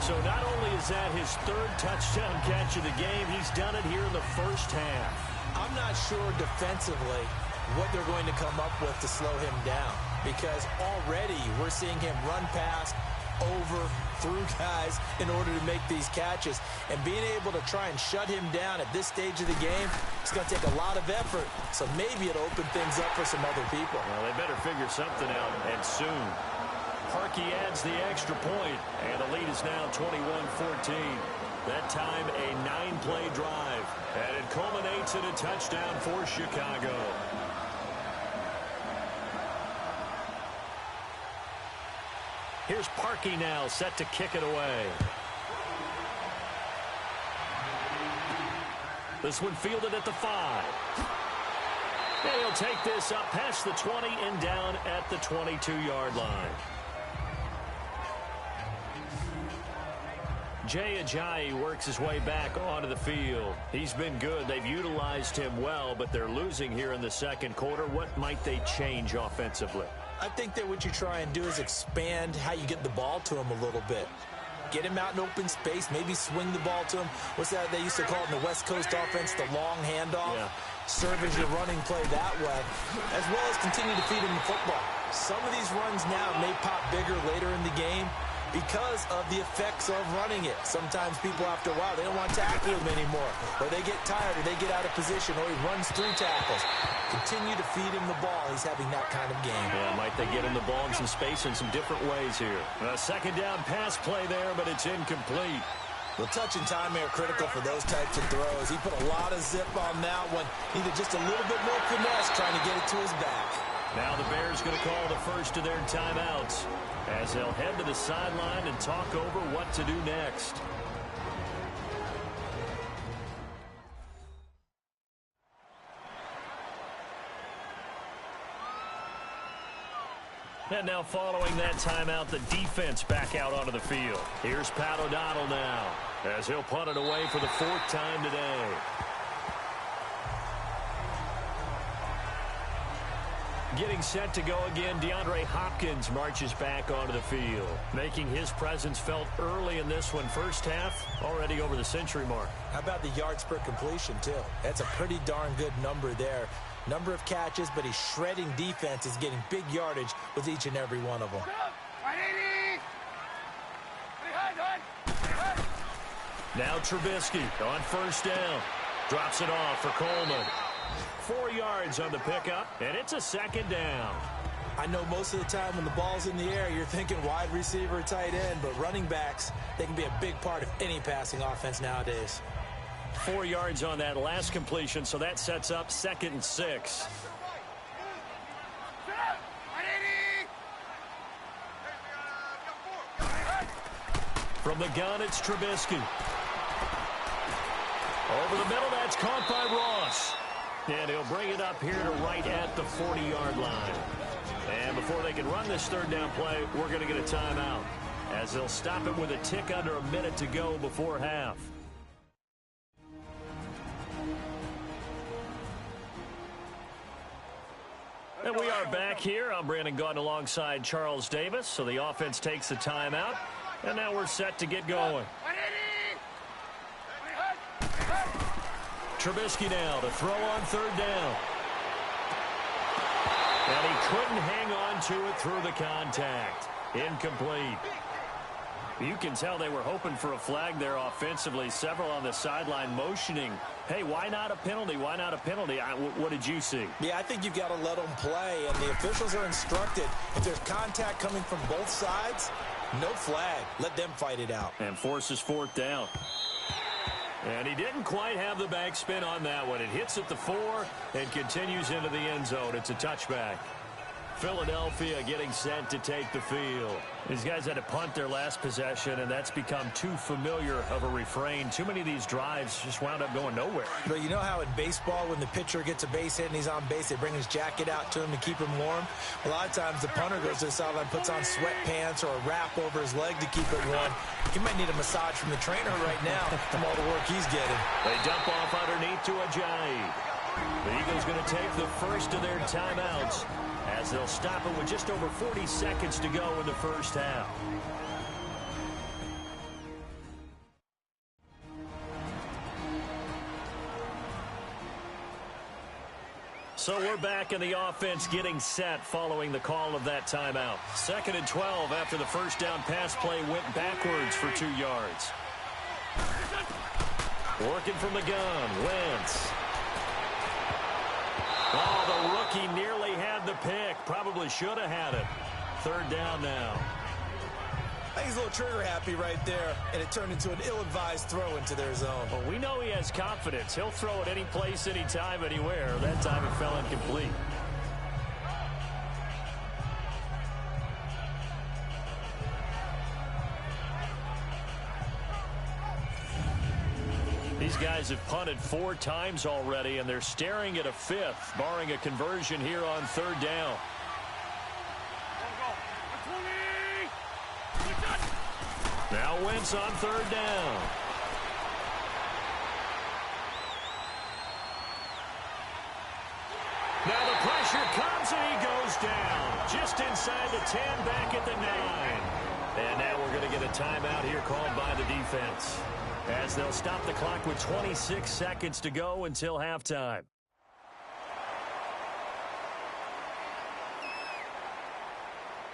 So not only is that his 3rd touchdown catch of the game, he's done it here in the first half. I'm not sure defensively what they're going to come up with to slow him down because already we're seeing him run past, over, through guys in order to make these catches. And being able to try and shut him down at this stage of the game, it's going to take a lot of effort. So maybe it'll open things up for some other people. Well, they better figure something out, and soon. Parkey adds the extra point, and the lead is now 21-14. That time, a 9-play drive, and it culminates in a touchdown for Chicago. Here's Parkey now, set to kick it away. This one fielded at the 5. And he'll take this up past the 20 and down at the 22-yard line. Jay Ajayi works his way back onto the field. He's been good. They've utilized him well, but they're losing here in the second quarter. What might they change offensively? I think that what you try and do is expand how you get the ball to him a little bit. Get him out in open space, maybe swing the ball to him. What's that they used to call it in the West Coast offense, the long handoff? Yeah. Serve as your running play that way, as well as continue to feed him the football. Some of these runs now may pop bigger later in the game because of the effects of running it. Sometimes people, after a while, they don't want to tackle him anymore, or they get tired, or they get out of position, or he runs through tackles. Continue to feed him the ball. He's having that kind of game. Yeah, might they get him the ball in some space in some different ways here. A second down pass play there, but it's incomplete. The touch and time are critical for those types of throws. He put a lot of zip on that one. Needed just a little bit more finesse trying to get it to his back. Now the Bears going to call the first of their timeouts as they'll head to the sideline and talk over what to do next. And now following that timeout, the defense back out onto the field. Here's Pat O'Donnell now as he'll punt it away for the 4th time today. Getting set to go again, DeAndre Hopkins marches back onto the field, making his presence felt early in this one. First half, already over the century mark. How about the yards per completion, too? That's a pretty darn good number there. Number of catches, but he's shredding defenses, getting big yardage with each and every one of them. Now Trubisky on first down. Drops it off for Coleman. 4 yards on the pickup, and it's a second down. I know most of the time when the ball's in the air, you're thinking wide receiver, tight end, but running backs, they can be a big part of any passing offense nowadays. 4 yards on that last completion, so that sets up 2nd and 6. From the gun, it's Trubisky. Over the middle, that's caught by Ross. And he'll bring it up here to right at the 40-yard line. And before they can run this third down play, we're going to get a timeout, as they'll stop it with a tick under a minute to go before half. And we are back here. I'm Brandon Gaudin alongside Charles Davis. So the offense takes the timeout, and now we're set to get going. Trubisky now to throw on third down. And he couldn't hang on to it through the contact. Incomplete. You can tell they were hoping for a flag there offensively. Several on the sideline motioning, hey, why not a penalty? Why not a penalty? What did you see? Yeah, I think you've got to let them play, and the officials are instructed. If there's contact coming from both sides, no flag. Let them fight it out. And forces fourth down. And he didn't quite have the backspin on that one. It hits at the 4 and continues into the end zone. It's a touchback. Philadelphia getting set to take the field. These guys had to punt their last possession, and that's become too familiar of a refrain. Too many of these drives just wound up going nowhere. But you know how in baseball, when the pitcher gets a base hit and he's on base, they bring his jacket out to him to keep him warm? A lot of times the punter goes to the sideline, puts on sweatpants or a wrap over his leg to keep it warm. He might need a massage from the trainer right now from all the work he's getting. They dump off underneath to Ajayi. The Eagles going to take the first of their timeouts, as they'll stop it with just over 40 seconds to go in the first half. So we're back in the offense getting set following the call of that timeout. 2nd and 12 after the first down pass play went backwards for 2 yards. Working from the gun, Wentz. Oh, the rookie nearly had the pick. Probably should have had it. 3rd down now. I think he's a little trigger happy right there, and it turned into an ill-advised throw into their zone. Well, we know he has confidence. He'll throw it any place, anytime, anywhere. That time it fell incomplete. These guys have punted 4 times already, and they're staring at a 5th, barring a conversion here on 3rd down. Now Wentz on 3rd down. Now the pressure comes, and he goes down. Just inside the 10, back at the 9. And now we're going to get a timeout here called by the defense, as they'll stop the clock with 26 seconds to go until halftime.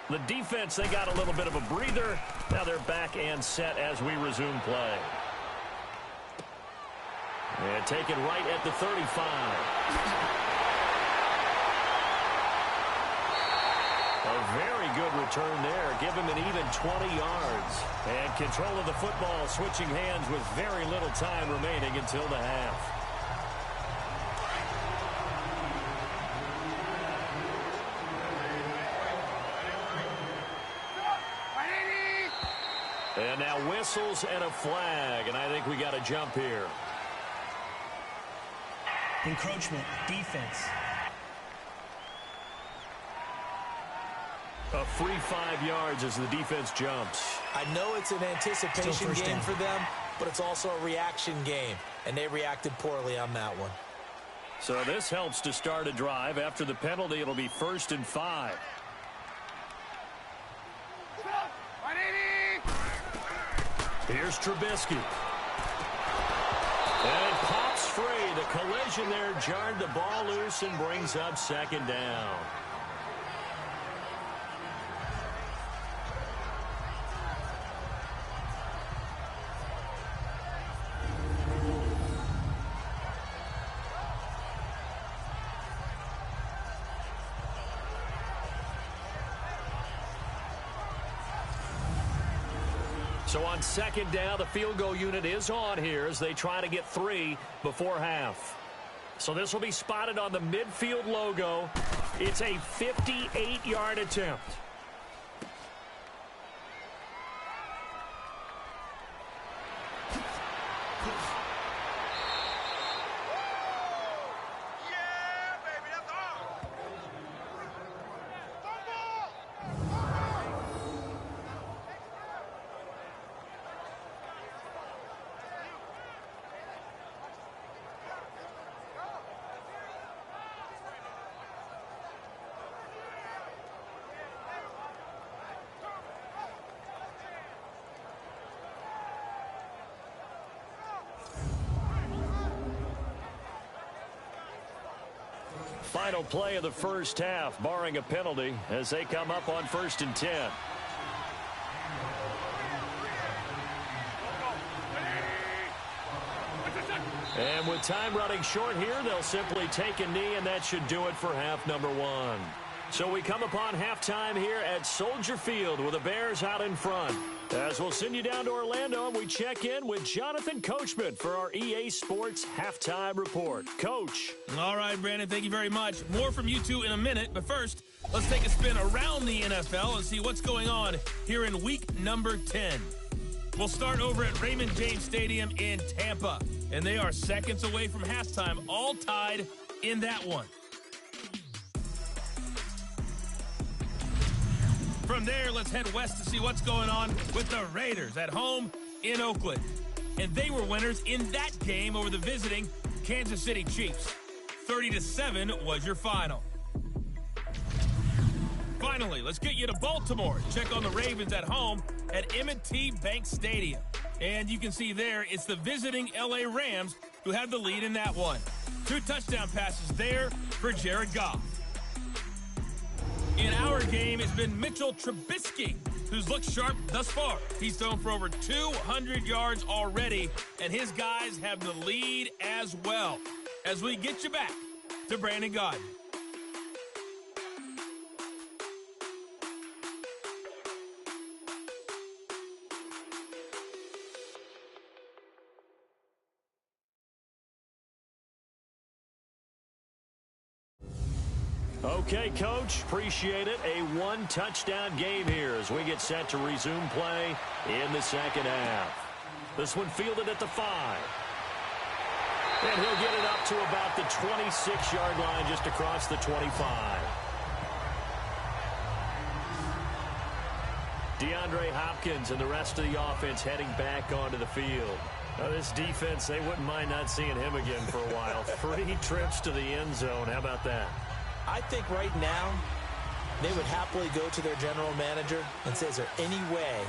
The defense, they got a little bit of a breather. Now they're back and set as we resume play. And taken right at the 35. A very good return there. Give him an even 20 yards. And control of the football, switching hands with very little time remaining until the half. And now whistles and a flag, and I think we got a jump here. Encroachment, defense. A free 5 yards as the defense jumps. I know it's an anticipation game down for them, but it's also a reaction game, and they reacted poorly on that one. So this helps to start a drive. After the penalty, it'll be 1st and 5. Here's Trubisky. And it pops free. The collision there jarred the ball loose and brings up 2nd down. So on 2nd down, the field goal unit is on here as they try to get 3 before half. So this will be spotted on the midfield logo. It's a 58-yard attempt. Final play of the first half, barring a penalty, as they come up on 1st and 10. And with time running short here, they'll simply take a knee, and that should do it for half number 1. So we come upon halftime here at Soldier Field with the Bears out in front. As we'll send you down to Orlando, and we check in with Jonathan Coachman for our EA Sports Halftime Report. Coach. All right, Brandon, thank you very much. More from you two in a minute, but first, let's take a spin around the NFL and see what's going on here in week number 10. We'll start over at Raymond James Stadium in Tampa, and they are seconds away from halftime, all tied in that one. From there, let's head west to see what's going on with the Raiders at home in Oakland. And they were winners in that game over the visiting Kansas City Chiefs. 30-7 was your final. Finally, let's get you to Baltimore. Check on the Ravens at home at M&T Bank Stadium. And you can see there, it's the visiting LA Rams who have the lead in that one. 2 touchdown passes there for Jared Goff. In our game, it's been Mitchell Trubisky, who's looked sharp thus far. He's thrown for over 200 yards already, and his guys have the lead as well. As we get you back to Brandon Gaudin. Okay, Coach, appreciate it. A 1-touchdown game here as we get set to resume play in the second half. This one fielded at the 5. And he'll get it up to about the 26-yard line just across the 25. DeAndre Hopkins and the rest of the offense heading back onto the field. Now, this defense, they wouldn't mind not seeing him again for a while. 3 trips to the end zone. How about that? I think right now they would happily go to their general manager and say, is there any way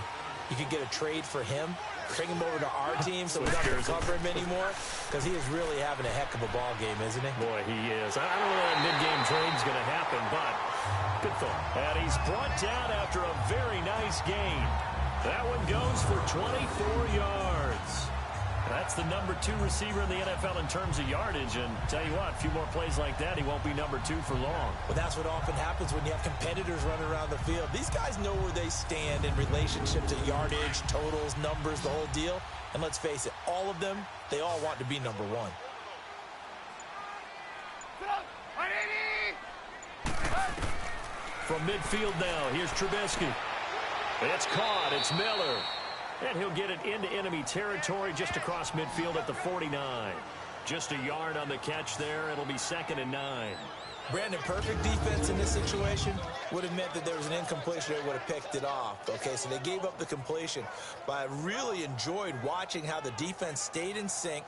you could get a trade for him? Bring him over to our team so we don't have to cover him anymore? Because he is really having a heck of a ball game, isn't he? Boy, he is. I don't know that mid-game trade's going to happen, but good thought. And he's brought down after a very nice gain. That one goes for 24 yards. That's the number 2 receiver in the NFL in terms of yardage. And tell you what, a few more plays like that, he won't be number 2 for long. Well, that's what often happens when you have competitors running around the field. These guys know where they stand in relationship to yardage, totals, numbers, the whole deal. And let's face it, all of them, they all want to be number 1. From midfield now, here's Trubisky. It's caught. It's Miller. And he'll get it into enemy territory just across midfield at the 49. Just a yard on the catch there. It'll be 2nd and 9. Brandon, perfect defense in this situation would have meant that there was an incompletion. They would have picked it off. Okay, so they gave up the completion. But I really enjoyed watching how the defense stayed in sync.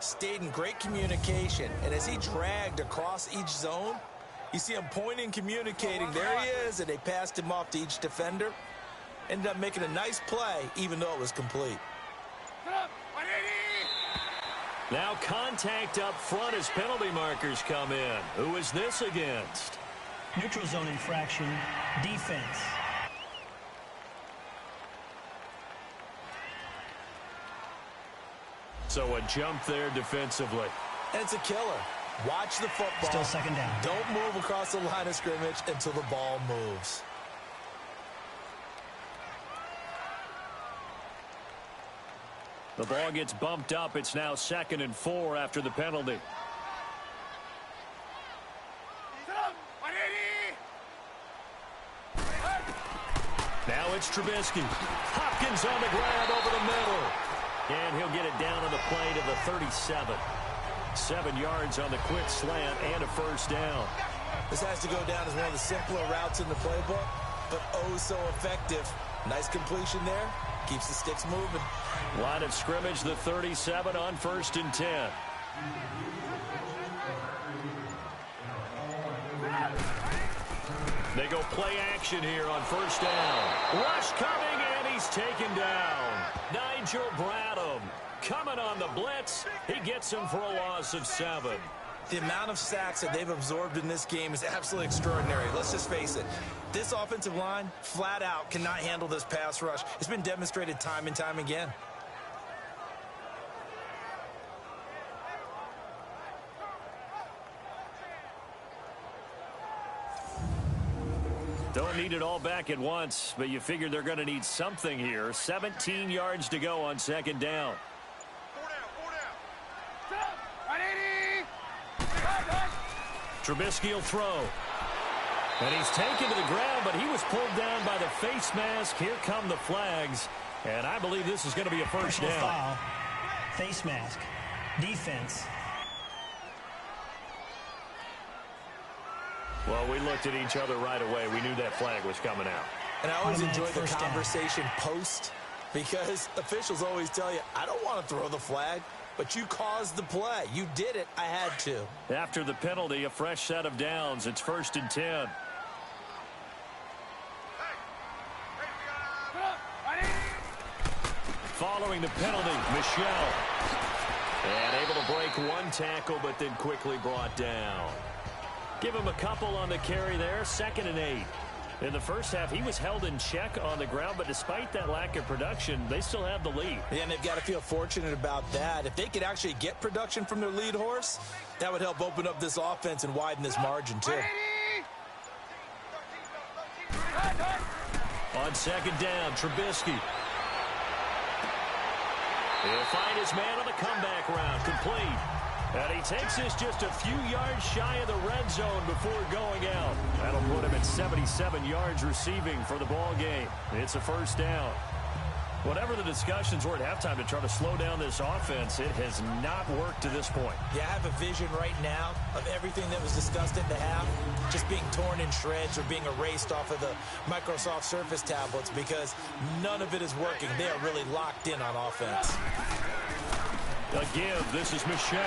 stayed in great communication. And as he dragged across each zone, you see him pointing, communicating. There he is, and they passed him off to each defender. Ended up making a nice play, even though it was complete. Now contact up front as penalty markers come in. Who is this against? Neutral zone infraction, defense. So a jump there defensively. And it's a killer. Watch the football. Still second down. Don't move across the line of scrimmage until the ball moves. The ball gets bumped up. It's now 2nd and 4 after the penalty. Now it's Trubisky. Hopkins on the grab over the middle. And he'll get it down on the play to the 37. 7 yards on the quick slant and a first down. This has to go down as one of the simpler routes in the playbook, but oh so effective. Nice completion there. Keeps the sticks moving. Line of scrimmage, the 37 on 1st and 10. They go play action here on 1st down. Rush coming, and he's taken down. Nigel Bradham coming on the blitz. He gets him for a loss of 7. The amount of sacks that they've absorbed in this game is absolutely extraordinary. Let's just face it. This offensive line, flat out, cannot handle this pass rush. It's been demonstrated time and time again. Don't need it all back at once, but you figure they're going to need something here. 17 yards to go on 2nd down. Trubisky will throw. And he's taken to the ground, but he was pulled down by the face mask. Here come the flags. And I believe this is going to be a first down. Foul. Face mask. Defense. Well, we looked at each other right away. We knew that flag was coming out. And I always enjoy the First down. conversation post, because officials always tell you, I don't want to throw the flag, but you caused the play. You did it. I had to. After the penalty, a fresh set of downs. It's 1st and 10. Following the penalty, Michel. And able to break one tackle, but then quickly brought down. Give him a couple on the carry there. 2nd and 8. In the first half, he was held in check on the ground, but despite that lack of production, they still have the lead. Yeah, and they've got to feel fortunate about that. If they could actually get production from their lead horse, that would help open up this offense and widen this margin, too. On 2nd down, Trubisky. He'll find his man on the comeback route. Complete. And he takes this just a few yards shy of the red zone before going out. That'll put him at 77 yards receiving for the ball game. It's a first down. Whatever the discussions were at halftime to try to slow down this offense, it has not worked to this point. Yeah, I have a vision right now of everything that was discussed at the half just being torn in shreds or being erased off of the Microsoft Surface tablets, because none of it is working. They are really locked in on offense. A give. This is Michel.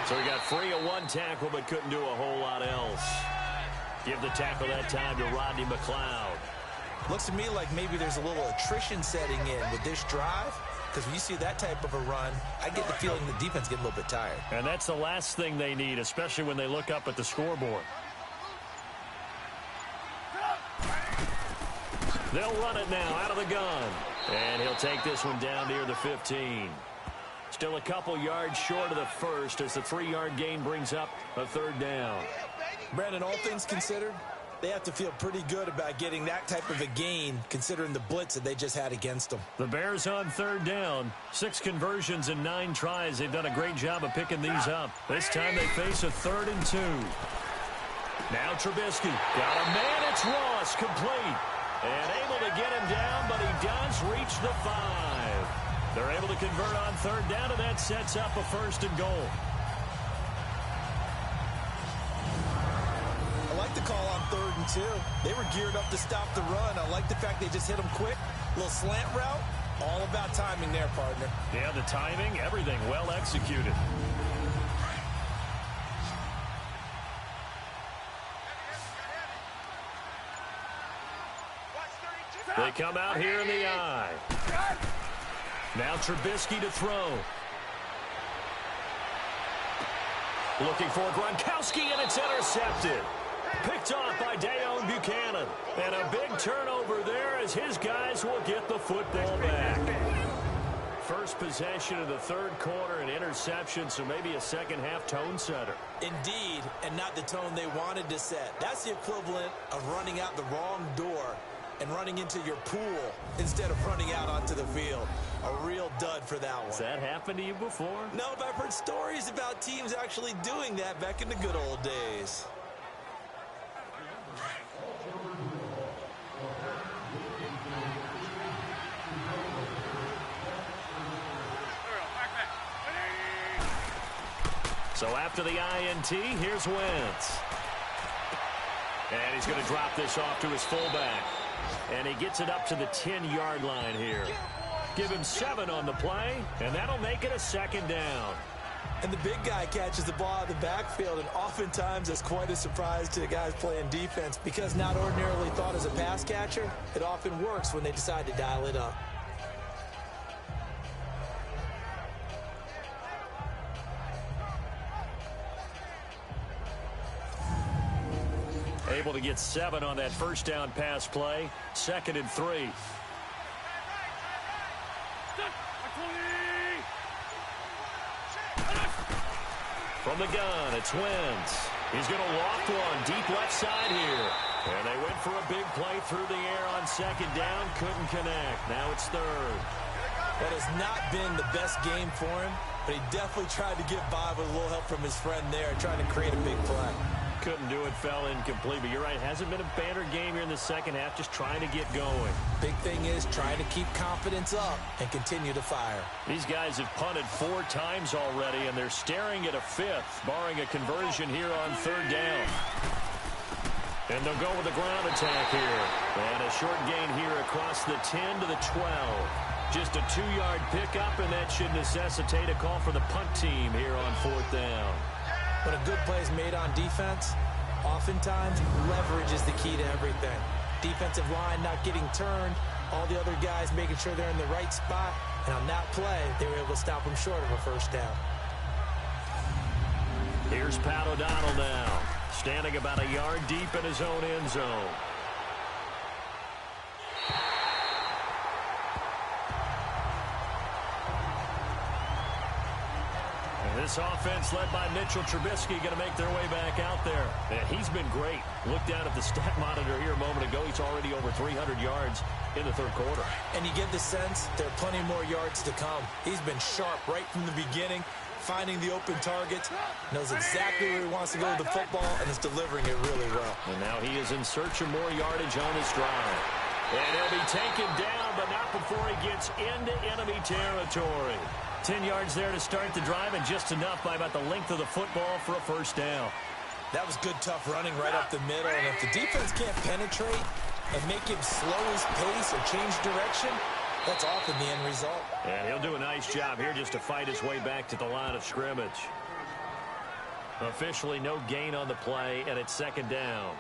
So he got free of one tackle but couldn't do a whole lot else. Give the tackle that time to Rodney McLeod. Looks to me like maybe there's a little attrition setting in with this drive, because when you see that type of a run, I get the feeling the defense get a little bit tired. And that's the last thing they need, especially when they look up at the scoreboard. They'll run it now out of the gun. And he'll take this one down near the 15. Still a couple yards short of the first as the 3-yard gain brings up a 3rd down. Brandon, all things considered, they have to feel pretty good about getting that type of a gain, considering the blitz that they just had against them. The Bears on 3rd down. 6 conversions and 9 tries. They've done a great job of picking these up. This time they face a 3rd and 2. Now Trubisky. Got a man. It's Ross. Complete. And able to get him down, but he does reach the 5. They're able to convert on 3rd down, and that sets up a 1st and goal. I like the call on 3rd and 2. They were geared up to stop the run. I like the fact they just hit them quick. Little slant route. All about timing there, partner. Yeah, the timing, everything well executed. They come out here in the eye. Now Trubisky to throw. Looking for Gronkowski, and it's intercepted. Picked off by Deone Bucannon. And a big turnover there as his guys will get the football back. First possession of the third quarter, an interception, so maybe a second-half tone setter. Indeed, and not the tone they wanted to set. That's the equivalent of running out the wrong door and running into your pool instead of running out onto the field. A real dud for that one. Has that happened to you before? No, but I've heard stories about teams actually doing that back in the good old days. So after the INT, here's Wentz. And he's going to drop this off to his fullback. And he gets it up to the 10-yard line here. Give him 7 on the play, and that'll make it a second down. And the big guy catches the ball out of the backfield, and oftentimes it's quite a surprise to the guys playing defense because not ordinarily thought as a pass catcher, it often works when they decide to dial it up. Able to get 7 on that first down pass play. 2nd and 3. From the gun, it's Wentz. He's going to loft one deep left side here. And they went for a big play through the air on 2nd down. Couldn't connect. Now it's 3rd. That has not been the best game for him, but he definitely tried to get by with a little help from his friend there, trying to create a big play. Couldn't do it, fell incomplete. But you're right, hasn't been a banner game here in the second half, just trying to get going. Big thing is trying to keep confidence up and continue to fire. These guys have punted 4 times already, and they're staring at a 5th, barring a conversion here on 3rd down. And they'll go with a ground attack here. And a short gain here across the 10 to the 12. Just a 2-yard pickup, and that should necessitate a call for the punt team here on 4th down. When a good play is made on defense, oftentimes leverage is the key to everything. Defensive line not getting turned, all the other guys making sure they're in the right spot, and on that play, they were able to stop them short of a first down. Here's Pat O'Donnell now, standing about a yard deep in his own end zone. This offense led by Mitchell Trubisky going to make their way back out there. And he's been great. Look down at the stat monitor here a moment ago. He's already over 300 yards in the third quarter. And you get the sense there are plenty more yards to come. He's been sharp right from the beginning, finding the open targets, knows exactly where he wants to go with the football, and is delivering it really well. And now he is in search of more yardage on his drive. And he'll be taken down, but not before he gets into enemy territory. 10 yards there to start the drive, and just enough by about the length of the football for a first down. That was good, tough running right up the middle, and if the defense can't penetrate and make him slow his pace or change direction, that's often the end result. And he'll do a nice job here just to fight his way back to the line of scrimmage. Officially no gain on the play, and it's 2nd down.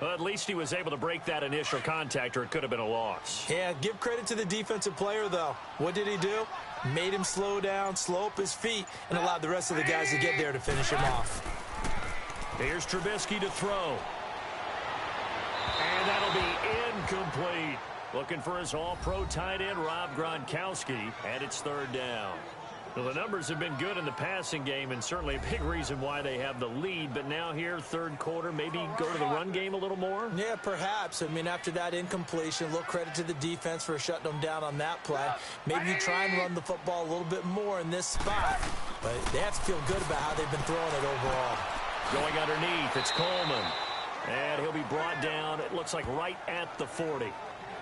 Well, at least he was able to break that initial contact, or it could have been a loss. Yeah, give credit to the defensive player, though. What did he do? Made him slow down, slow up his feet, and allowed the rest of the guys to get there to finish him off. Here's Trubisky to throw. And that'll be incomplete. Looking for his all-pro tight end, Rob Gronkowski, and it's 3rd down. Well, the numbers have been good in the passing game, and certainly a big reason why they have the lead. But now here, third quarter, maybe go to the run game a little more? Yeah, perhaps. I mean, after that incompletion, a little credit to the defense for shutting them down on that play. Maybe you try and run the football a little bit more in this spot. But they have to feel good about how they've been throwing it overall. Going underneath, it's Coleman. And he'll be brought down, it looks like right at the 40.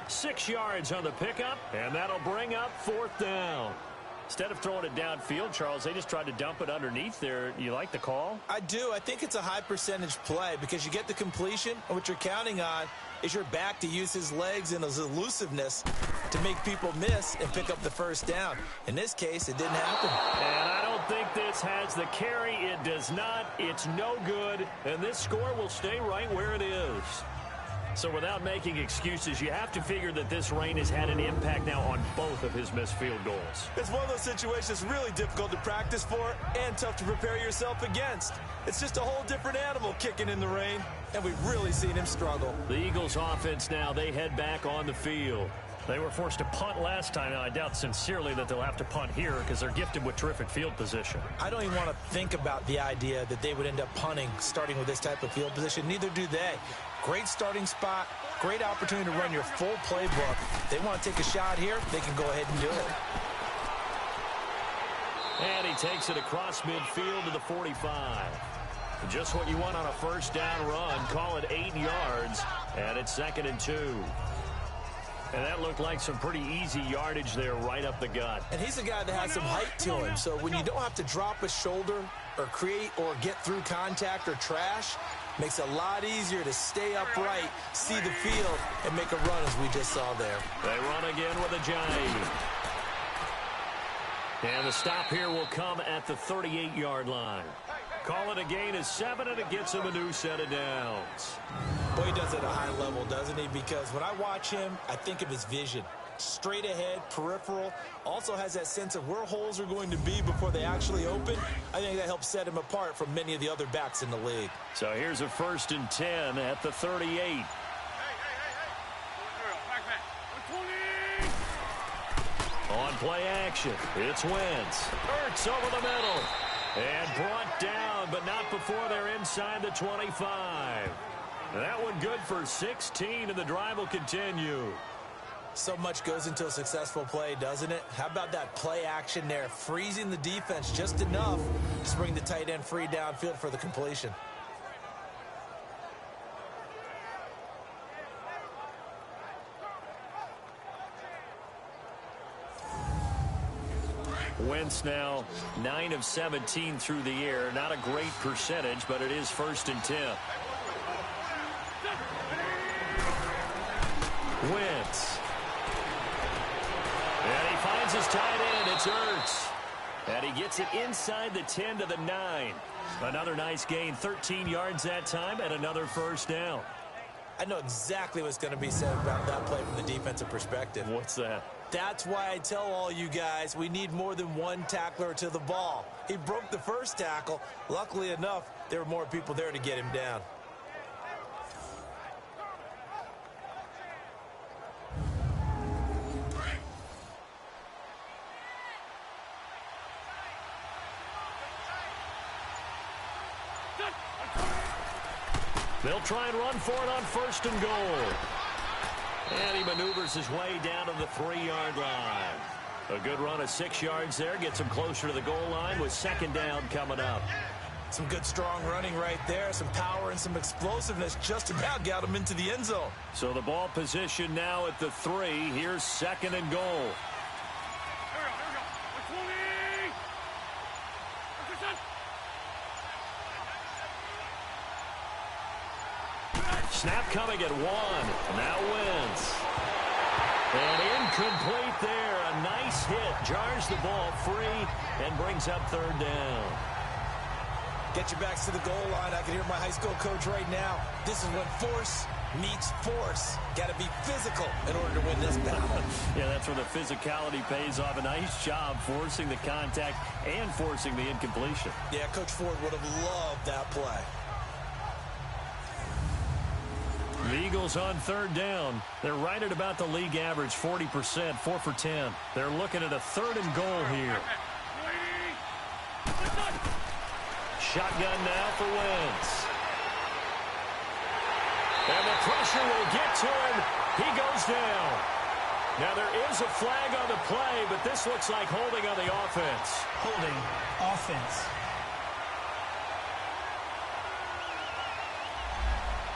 6 yards on the pickup, and that'll bring up 4th down. Instead of throwing it downfield, Charles, they just tried to dump it underneath there. You like the call? I do. I think it's a high percentage play because you get the completion, and what you're counting on is your back to use his legs and his elusiveness to make people miss and pick up the first down. In this case, it didn't happen. And I don't think this has the carry. It does not. It's no good. And this score will stay right where it is. So without making excuses, you have to figure that this rain has had an impact now on both of his missed field goals. It's one of those situations really difficult to practice for and tough to prepare yourself against. It's just a whole different animal kicking in the rain, and we've really seen him struggle. The Eagles offense now, they head back on the field. They were forced to punt last time, and I doubt sincerely that they'll have to punt here because they're gifted with terrific field position. I don't even want to think about the idea that they would end up punting starting with this type of field position. Neither do they. Great starting spot, great opportunity to run your full playbook. They want to take a shot here, they can go ahead and do it. And he takes it across midfield to the 45. Just what you want on a first down run. Call it 8 yards, and it's 2nd and 2. And that looked like some pretty easy yardage there right up the gut. And he's a guy that has some height to him, so when you don't have to drop a shoulder or create or get through contact or trash, makes it a lot easier to stay upright, see the field, and make a run as we just saw there. They run again with a giant. And the stop here will come at the 38-yard line. Call it a gain of 7, and it gets him a new set of downs. Boy, he does it at a high level, doesn't he? Because when I watch him, I think of his vision. Straight ahead, peripheral, also has that sense of where holes are going to be before they actually open. I think that helps set him apart from many of the other backs in the league. So here's a 1st and 10 at the 38. On play action, it's Wentz. Ertz over the middle. And brought down, but not before they're inside the 25. That one good for 16, and the drive will continue. So much goes into a successful play, doesn't it? How about that play action there, freezing the defense just enough to bring the tight end free downfield for the completion. Wentz now 9 of 17 through the air. Not a great percentage, but it is 1st and 10. Wentz. And he finds his tight end. It's Ertz. And he gets it inside the 10 to the 9. Another nice gain, 13 yards that time, and another first down. I know exactly what's going to be said about that play from the defensive perspective. What's that? That's why I tell all you guys we need more than one tackler to the ball. He broke the first tackle. Luckily enough, there were more people there to get him down. They'll try and run for it on 1st and goal. And he maneuvers his way down to the 3-yard line. A good run of 6 yards there. Gets him closer to the goal line with 2nd down coming up. Some good, strong running right there. Some power and some explosiveness just about got him into the end zone. So the ball position now at the 3. Here's 2nd and goal. Snap coming at 1. Now Wentz. And incomplete there. A nice hit. Jars the ball free and brings up 3rd down. Get your backs to the goal line. I can hear my high school coach right now. This is when force meets force. Got to be physical in order to win this battle. Yeah, that's where the physicality pays off. A nice job forcing the contact and forcing the incompletion. Yeah, Coach Ford would have loved that play. The Eagles on 3rd down. They're right at about the league average, 40%, 4 for 10. They're looking at a 3rd and goal here. Shotgun now for Wentz. And the pressure will get to him. He goes down. Now there is a flag on the play, but this looks like holding on the offense. Holding offense.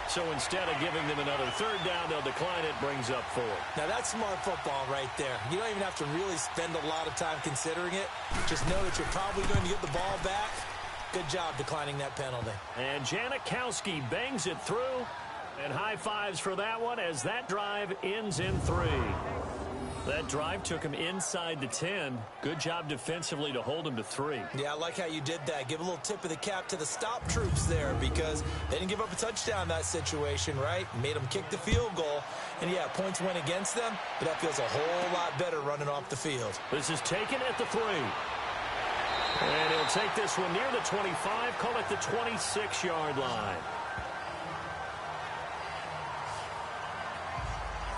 So instead of giving them another 3rd down, they'll decline it, brings up 4. Now that's smart football right there. You don't even have to really spend a lot of time considering it. Just know that you're probably going to get the ball back. Good job declining that penalty. And Janikowski bangs it through. And high fives for that one as that drive ends in 3. That drive took him inside the 10. Good job defensively to hold him to 3. Yeah, I like how you did that. Give a little tip of the cap to the stop troops there because they didn't give up a touchdown in that situation, right? Made them kick the field goal. And, yeah, points went against them, but that feels a whole lot better running off the field. This is taken at the 3. And he'll take this one near the 25, call it the 26-yard line.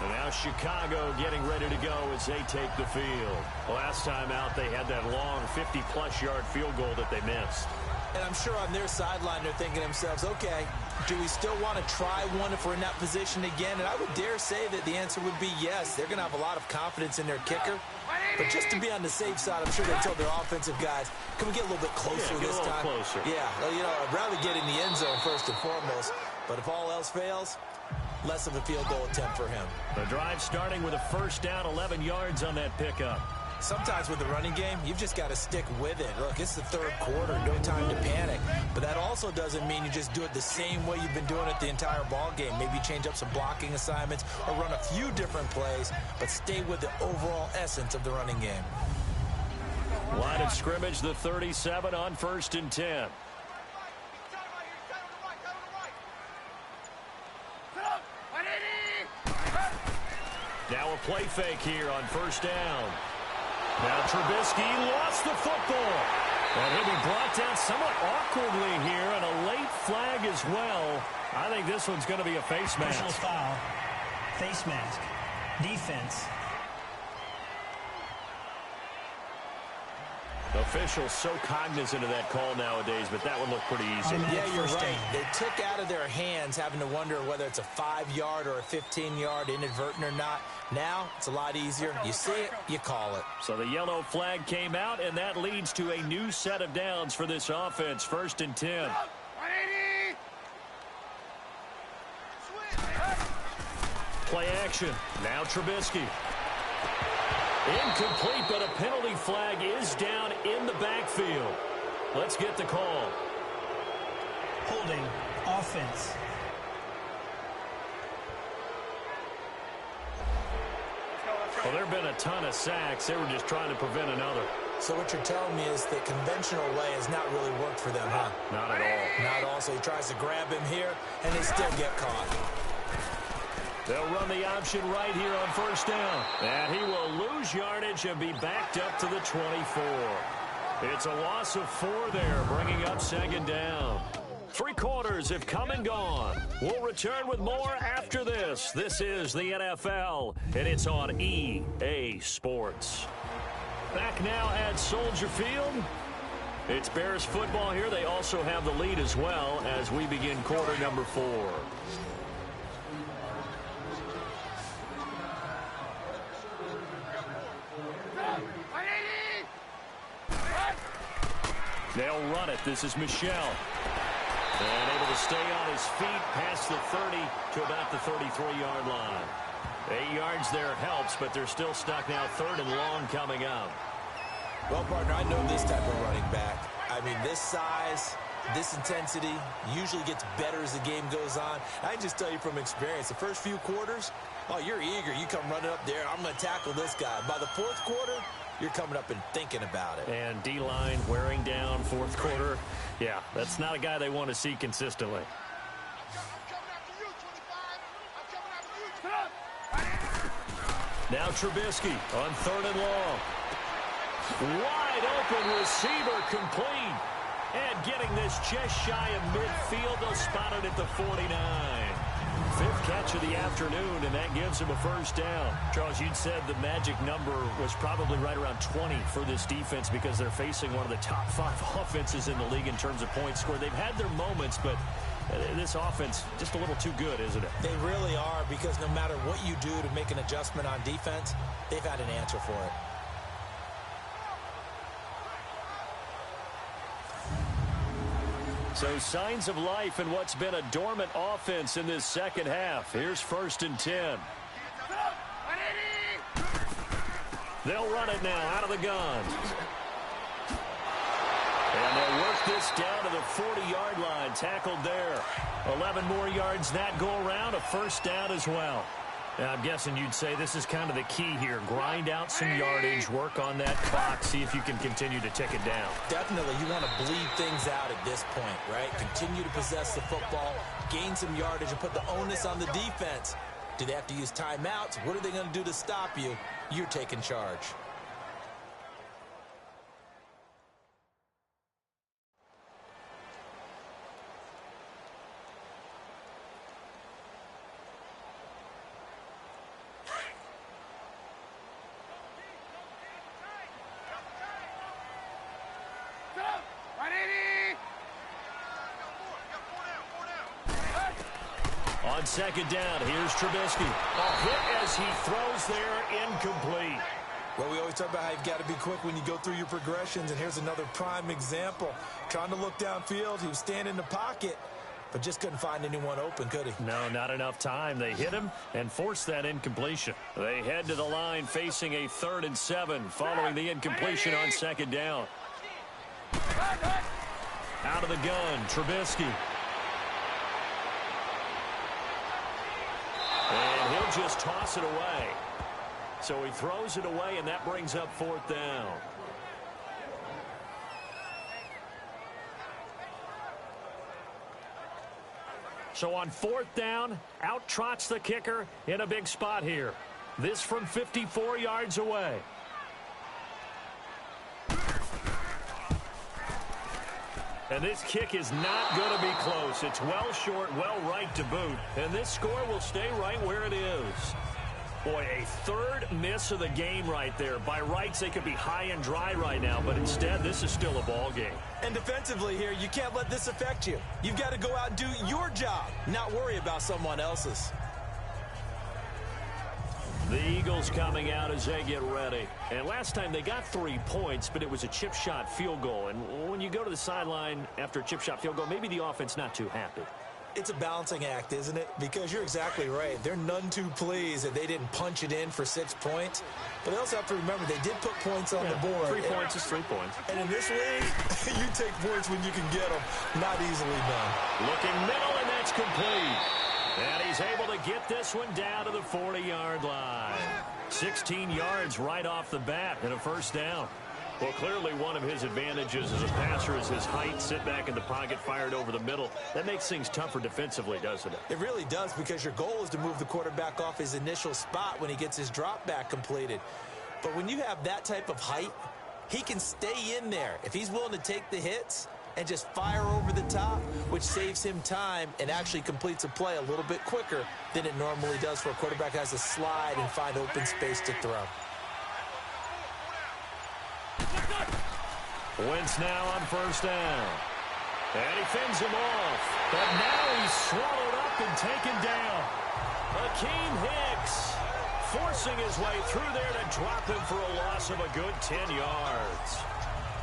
And now Chicago getting ready to go as they take the field. Last time out, they had that long 50-plus yard field goal that they missed. And I'm sure on their sideline they're thinking to themselves, okay, do we still want to try one if we're in that position again? And I would dare say that the answer would be yes. They're going to have a lot of confidence in their kicker. But just to be on the safe side, I'm sure they told their offensive guys, can we get a little bit closer this time? Closer. Yeah, you know, I'd rather get in the end zone first and foremost. But if all else fails, less of a field goal attempt for him. The drive starting with a first down, 11 yards on that pickup. Sometimes with the running game, you've just got to stick with it. Look, it's the third quarter, no time to panic. But that also doesn't mean you just do it the same way you've been doing it the entire ball game. Maybe change up some blocking assignments or run a few different plays, but stay with the overall essence of the running game. Line of scrimmage, the 37 on 1st and 10. Now a play fake here on 1st down. Now Trubisky lost the football. And he'll be brought down somewhat awkwardly here, and a late flag as well. I think this one's going to be a face mask. Personal foul. Face mask. Defense. Officials so cognizant of that call nowadays, but that one looked pretty easy. Yeah, you're right. They took out of their hands having to wonder whether it's a 5-yard or a 15-yard, inadvertent or not. Now, it's a lot easier. You see it, you call it. So the yellow flag came out, and that leads to a new set of downs for this offense. 1st and 10. Play action. Now Trubisky. Incomplete, but a penalty flag is down in the backfield. Let's get the call. Holding. Offense. Well, there have been a ton of sacks. They were just trying to prevent another. So what you're telling me is the conventional way has not really worked for them, huh? Not at all. Not at all. So he tries to grab him here, and they still get caught. They'll run the option right here on 1st down. And he will lose yardage and be backed up to the 24. It's a loss of 4 there, bringing up 2nd down. 3 quarters have come and gone. We'll return with more after this. This is the NFL, and it's on EA Sports. Back now at Soldier Field. It's Bears football here. They also have the lead as well as we begin quarter number 4. They'll run it. This is Michel. And able to stay on his feet past the 30 to about the 33-yard line. 8 yards there helps, but they're still stuck now 3rd and long coming up. Well, partner, I know this type of running back. I mean, this size, this intensity usually gets better as the game goes on. I can just tell you from experience, the first few quarters, oh, you're eager. You come running up there, I'm going to tackle this guy. By the 4th quarter, you're coming up and thinking about it. And D-line wearing down 4th quarter. Yeah, that's not a guy they want to see consistently. Now Trubisky on 3rd and long. Wide open receiver complete. And getting this just shy of midfield. They'll spot it at the 49. 5th catch of the afternoon, and that gives him a 1st down. Charles, you'd said the magic number was probably right around 20 for this defense because they're facing one of the top 5 offenses in the league in terms of points scored. They've had their moments, but this offense just a little too good, isn't it? They really are, because no matter what you do to make an adjustment on defense, they've had an answer for it. So signs of life in what's been a dormant offense in this 2nd half. Here's 1st and 10. They'll run it now out of the gun. And they'll work this down to the 40-yard line. Tackled there. 11 more yards that go around. A 1st down as well. Now, I'm guessing you'd say this is kind of the key here. Grind out some yardage, work on that clock, see if you can continue to tick it down. Definitely, you want to bleed things out at this point, right? Continue to possess the football, gain some yardage, and put the onus on the defense. Do they have to use timeouts? What are they going to do to stop you? You're taking charge. On second down, here's Trubisky. A hit as he throws there, incomplete. Well, we always talk about how you've got to be quick when you go through your progressions, and here's another prime example. Trying to look downfield, he was standing in the pocket, but just couldn't find anyone open, could he? No, not enough time. They hit him and forced that incompletion. They head to the line facing a 3rd and 7 following the incompletion on second down. Out of the gun, Trubisky. And he'll just toss it away. So he throws it away, and that brings up 4th down. So on 4th down, out trots the kicker in a big spot here. This from 54 yards away. And this kick is not going to be close. It's well short, well right to boot. And this score will stay right where it is. Boy, a 3rd miss of the game right there. By rights, they could be high and dry right now, but instead, this is still a ball game. And defensively here, you can't let this affect you. You've got to go out and do your job, not worry about someone else's. The Eagles coming out as they get ready. And last time they got 3 points, but it was a chip shot field goal. And when you go to the sideline after a chip shot field goal, maybe the offense not too happy. It's a balancing act, isn't it? Because you're exactly right. They're none too pleased that they didn't punch it in for 6 points. But they also have to remember they did put points on the board. 3 points is 3 points. And in this league, you take points when you can get them. Not easily done. Looking middle, and that's complete. And he's able to get this one down to the 40-yard line. 16 yards right off the bat and a 1st down. Well, clearly one of his advantages as a passer is his height, sit back in the pocket, fired over the middle. That makes things tougher defensively, doesn't it? It really does, because your goal is to move the quarterback off his initial spot when he gets his drop back completed. But when you have that type of height, he can stay in there if he's willing to take the hits and just fire over the top, which saves him time and actually completes a play a little bit quicker than it normally does for a quarterback who has to slide and find open space to throw. Wentz now on 1st down. And he fends him off. But now he's swallowed up and taken down. Akeem Hicks forcing his way through there to drop him for a loss of a good 10 yards.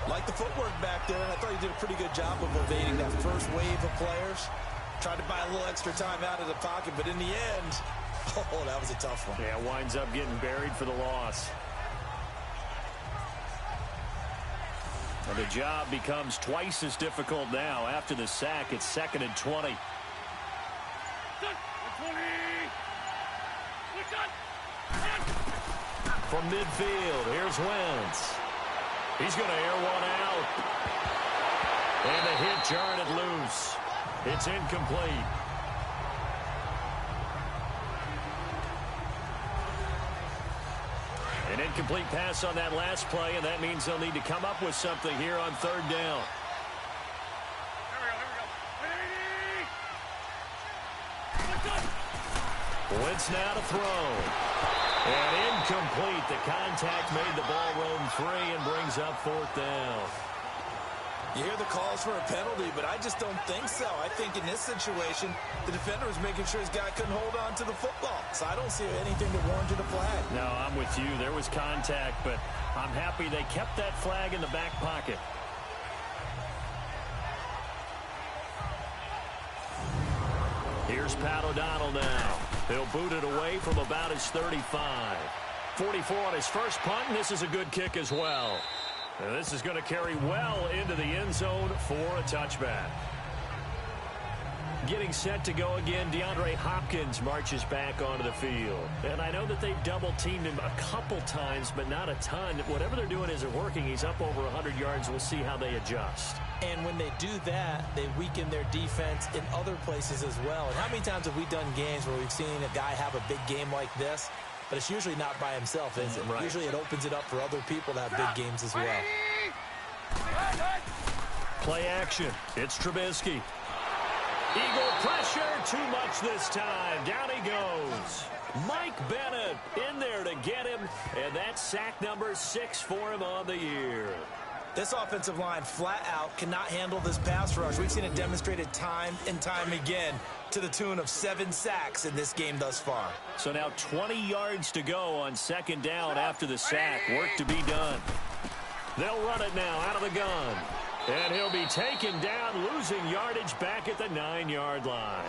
Like the footwork back there, and I thought he did a pretty good job of evading that first wave of players. Tried to buy a little extra time out of the pocket, but in the end, oh, that was a tough one. Yeah, winds up getting buried for the loss. And the job becomes twice as difficult now. After the sack, it's 2nd and 20. From midfield, here's Wentz. He's going to air one out. And the hit jarred it loose. It's incomplete. An incomplete pass on that last play, and that means they'll need to come up with something here on 3rd down. Wentz now to throw. And incomplete. The contact made the ball roam free and brings up 4th down. You hear the calls for a penalty, but I just don't think so. I think in this situation, the defender was making sure his guy couldn't hold on to the football. So I don't see anything that warranted a flag. No, I'm with you. There was contact, but I'm happy they kept that flag in the back pocket. Here's Pat O'Donnell now. He'll boot it away from about his 35. 44 on his first punt, and this is a good kick as well. And this is going to carry well into the end zone for a touchback. Getting set to go again, DeAndre Hopkins marches back onto the field. And I know that they've double-teamed him a couple times, but not a ton. Whatever they're doing isn't working. He's up over 100 yards. We'll see how they adjust. And when they do that, they weaken their defense in other places as well. And how many times have we done games where we've seen a guy have a big game like this? But it's usually not by himself, is it? Right. Usually it opens it up for other people to have big games as well. Play action. It's Trubisky. Eagle pressure, too much this time. Down he goes. Mike Bennett in there to get him, and that's sack number 6 for him on the year. This offensive line flat out cannot handle this pass rush. We've seen it demonstrated time and time again to the tune of 7 sacks in this game thus far. So now 20 yards to go on second down after the sack. Work to be done. They'll run it now out of the gun. And he'll be taken down, losing yardage back at the 9-yard line.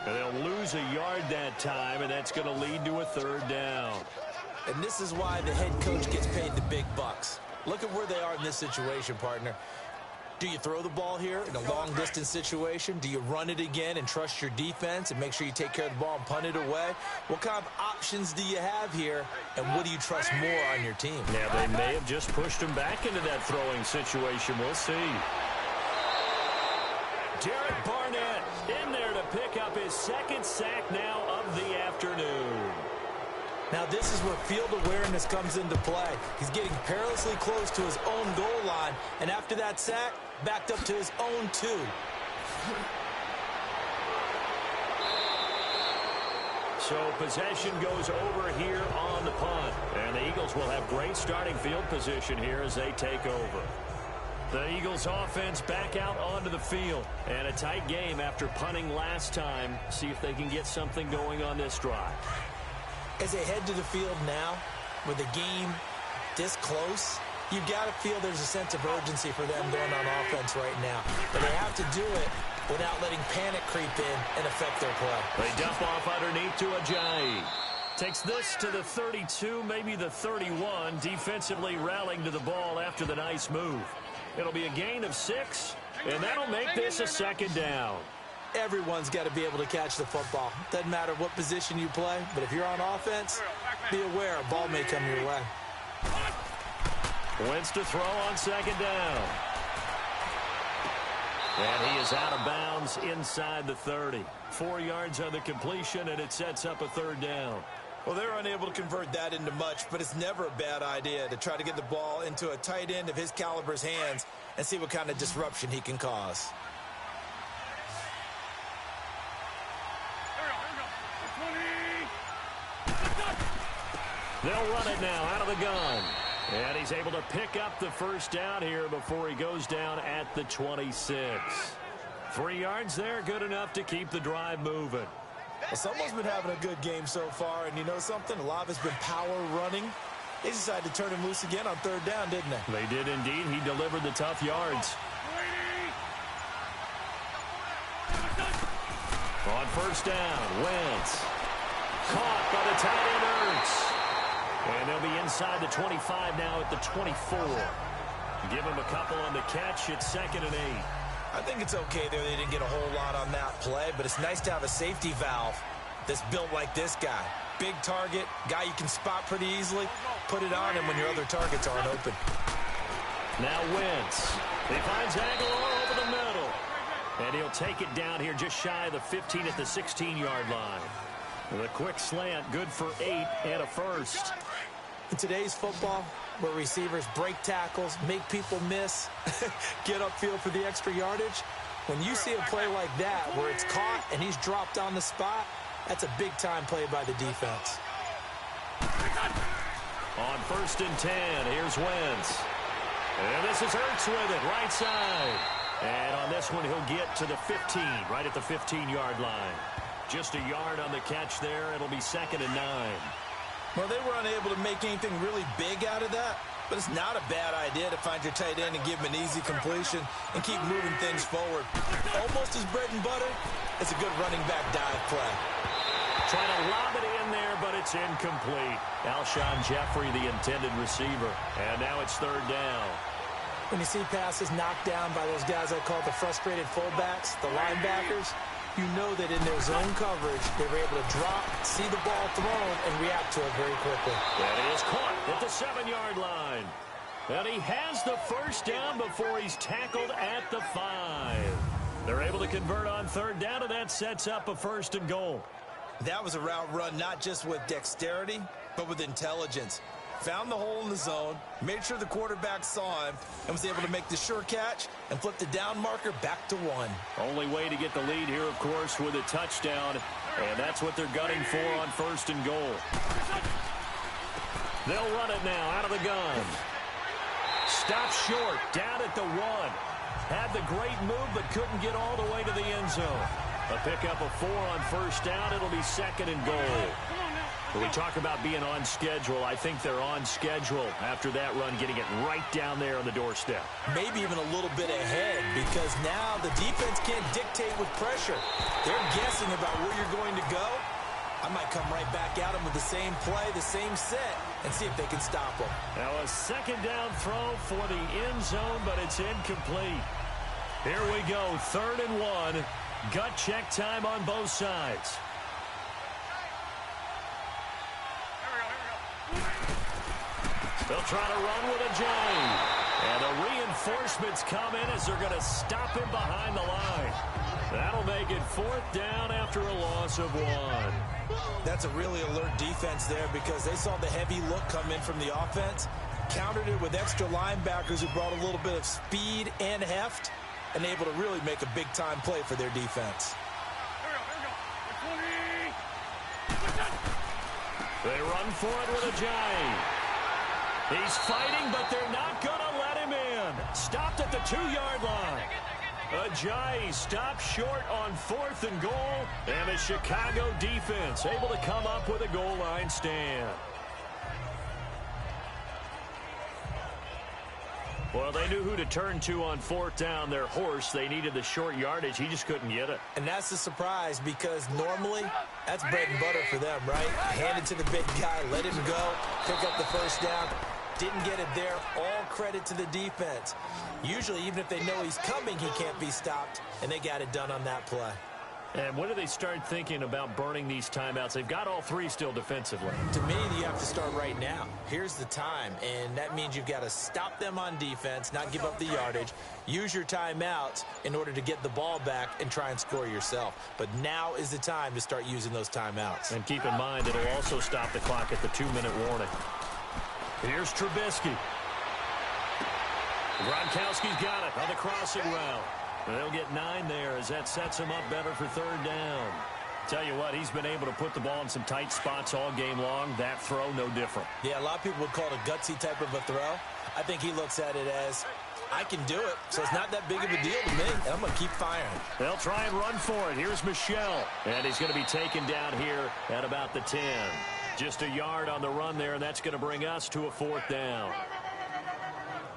And they'll lose a yard that time, and that's going to lead to a 3rd down. And this is why the head coach gets paid the big bucks. Look at where they are in this situation, partner. Do you throw the ball here in a long-distance situation? Do you run it again and trust your defense and make sure you take care of the ball and punt it away? What kind of options do you have here, and what do you trust more on your team? Yeah, they may have just pushed him back into that throwing situation. We'll see. Derek Barnett in there to pick up his 2nd sack now of the afternoon. Now this is where field awareness comes into play. He's getting perilously close to his own goal line, and after that sack, backed up to his own 2. So possession goes over here on the punt. And the Eagles will have great starting field position here as they take over. The Eagles offense back out onto the field. And a tight game after punting last time. See if they can get something going on this drive. As they head to the field now, with the game this close, you've got to feel there's a sense of urgency for them going on offense right now. But they have to do it without letting panic creep in and affect their play. They dump off underneath to Ajayi. Takes this to the 32, maybe the 31, defensively rallying to the ball after the nice move. It'll be a gain of 6, and that'll make this a 2nd down. Everyone's got to be able to catch the football. Doesn't matter what position you play, but if you're on offense, be aware a ball may come your way. Wentz to throw on 2nd down. And he is out of bounds inside the 30. 4 yards on the completion, and it sets up a 3rd down. Well, they're unable to convert that into much, but it's never a bad idea to try to get the ball into a tight end of his caliber's hands and see what kind of disruption he can cause. They'll run it now out of the gun. And he's able to pick up the 1st down here before he goes down at the 26. 3 yards there, good enough to keep the drive moving. Well, someone's been having a good game so far, and you know something? A lot of it's been power running. They decided to turn him loose again on 3rd down, didn't they? They did indeed. He delivered the tough yards. On 1st down, Wentz. Caught by the tight end, Ertz. And they'll be inside the 25 now at the 24. Give him a couple on the catch. It's 2nd and 8. I think it's okay there. They didn't get a whole lot on that play, but it's nice to have a safety valve that's built like this guy. Big target, guy you can spot pretty easily. Put it on him when your other targets aren't open. Now Wentz. He finds Aguilar over the middle. And he'll take it down here just shy of the 15 at the 16-yard line. The quick slant, good for 8 and a 1st. In today's football, where receivers break tackles, make people miss, get upfield for the extra yardage, when you see a play like that where it's caught and he's dropped on the spot, that's a big-time play by the defense. On 1st and 10, here's Wentz. And this is Ertz with it, right side. And on this one, he'll get to the 15, right at the 15-yard line. Just a yard on the catch there. It'll be 2nd and 9. Well, they were unable to make anything really big out of that, but it's not a bad idea to find your tight end and give him an easy completion and keep moving things forward. Almost his bread and butter. It's a good running back dive play. Trying to lob it in there, but it's incomplete. Alshon Jeffrey, the intended receiver. And now it's 3rd down. When you see passes knocked down by those guys I call the frustrated fullbacks, the linebackers, you know that in their zone coverage, they were able to drop, see the ball thrown, and react to it very quickly. And he is caught at the 7-yard line. And he has the first down before he's tackled at the 5. They're able to convert on third down, and that sets up a 1st and goal. That was a route run not just with dexterity, but with intelligence. Found the hole in the zone, made sure the quarterback saw him, and was able to make the sure catch and flip the down marker back to 1. Only way to get the lead here, of course, with a touchdown, and that's what they're gunning for on 1st and goal. They'll run it now out of the gun. Stop short, down at the 1. Had the great move, but couldn't get all the way to the end zone. A pickup of 4 on 1st down. It'll be 2nd and goal. When we talk about being on schedule, I think they're on schedule after that run, getting it right down there on the doorstep. Maybe even a little bit ahead, because now the defense can't dictate with pressure. They're guessing about where you're going to go. I might come right back at them with the same play, the same set, and see if they can stop them. Now a 2nd down throw for the end zone, but it's incomplete. Here we go, 3rd and 1. Gut check time on both sides. They'll try to run with a J. And the reinforcements come in as they're going to stop him behind the line. That'll make it 4th down after a loss of 1. That's a really alert defense there, because they saw the heavy look come in from the offense, countered it with extra linebackers who brought a little bit of speed and heft, and able to really make a big-time play for their defense. They run for it with a J. He's fighting, but they're not going to let him in. Stopped at the 2-yard line. Ajayi stopped short on 4th and goal, and the Chicago defense able to come up with a goal line stand. Well, they knew who to turn to on 4th down. Their horse, they needed the short yardage. He just couldn't get it. And that's a surprise, because normally that's bread and butter for them, right? Hand it to the big guy, let him go, pick up the 1st down. Didn't get it there. All credit to the defense. Usually, even if they know he's coming, he can't be stopped, and they got it done on that play. And when do they start thinking about burning these timeouts? They've got all 3 still defensively. To me, you have to start right now. Here's the time, and that means you've got to stop them on defense, not give up the yardage, use your timeouts in order to get the ball back and try and score yourself. But now is the time to start using those timeouts. And keep in mind, it'll also stop the clock at the 2-minute warning. Here's Trubisky. Gronkowski's got it on the crossing route. They'll get 9 there as that sets him up better for 3rd down. Tell you what, he's been able to put the ball in some tight spots all game long. That throw, no different. Yeah, a lot of people would call it a gutsy type of a throw. I think he looks at it as, I can do it, so it's not that big of a deal to me, and I'm going to keep firing. They'll try and run for it. Here's Michel, and he's going to be taken down here at about the 10. Just a yard on the run there, and that's going to bring us to a 4th down.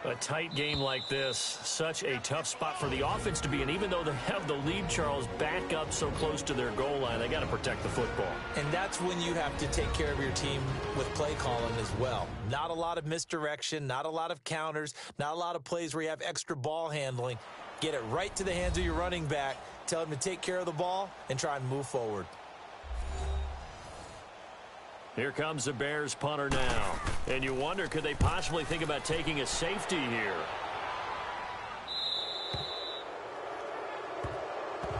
A tight game like this, such a tough spot for the offense to be in. Even though they have the lead, Charles, back up so close to their goal line, they got to protect the football. And that's when you have to take care of your team with play calling as well. Not a lot of misdirection, not a lot of counters, not a lot of plays where you have extra ball handling. Get it right to the hands of your running back, tell him to take care of the ball, and try and move forward. Here comes the Bears punter now. And you wonder, could they possibly think about taking a safety here?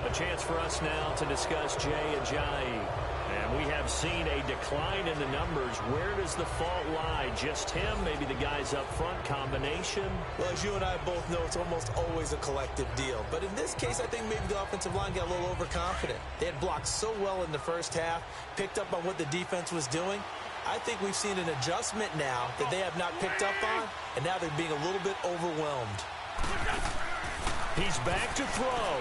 A chance for us now to discuss Jay Ajayi. And we have seen a decline in the numbers. Where does the fault lie? Just him? Maybe the guys up front? Combination? Well, as you and I both know, it's almost always a collective deal. But in this case, I think maybe the offensive line got a little overconfident. They had blocked so well in the first half, picked up on what the defense was doing. I think we've seen an adjustment now that they have not picked up on, and now they're being a little bit overwhelmed. He's back to throw.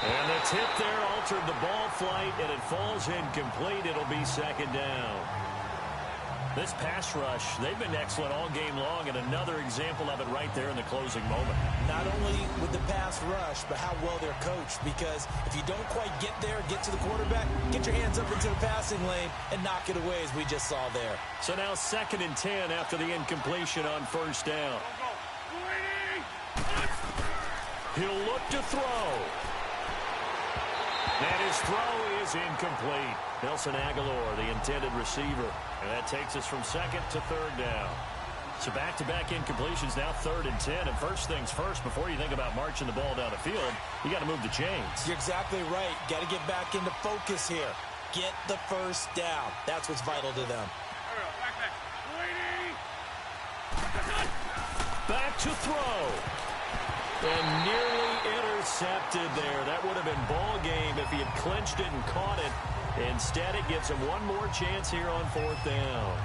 And the tip there altered the ball flight, and it falls incomplete. It'll be 2nd down. This pass rush, they've been excellent all game long, and another example of it right there in the closing moment. Not only with the pass rush, but how well they're coached, because if you don't quite get there, get to the quarterback, get your hands up into the passing lane and knock it away, as we just saw there. So now 2nd and 10 after the incompletion on 1st down. He'll look to throw. And his throw is incomplete. Nelson Aguilar, the intended receiver. And that takes us from second to third down. So back-to-back incompletions, now 3rd and 10. And first things first, before you think about marching the ball down the field, you got to move the chains. You're exactly right. Got to get back into focus here. Get the first down. That's what's vital to them. Back to throw. And nearly intercepted there. That would have been ball game if he had clinched it and caught it. Instead, it gives him one more chance here on 4th down.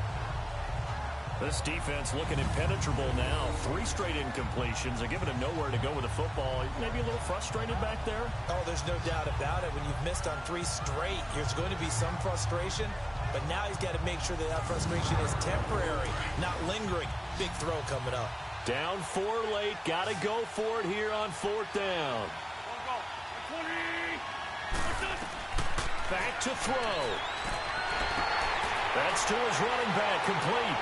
This defense looking impenetrable now. 3 straight incompletions. They're giving him nowhere to go with the football. Maybe a little frustrated back there. Oh, there's no doubt about it. When you've missed on 3 straight, there's going to be some frustration. But now he's got to make sure that that frustration is temporary, not lingering. Big throw coming up. Down 4 late. Got to go for it here on 4th down. Back to throw. That's to his running back, complete.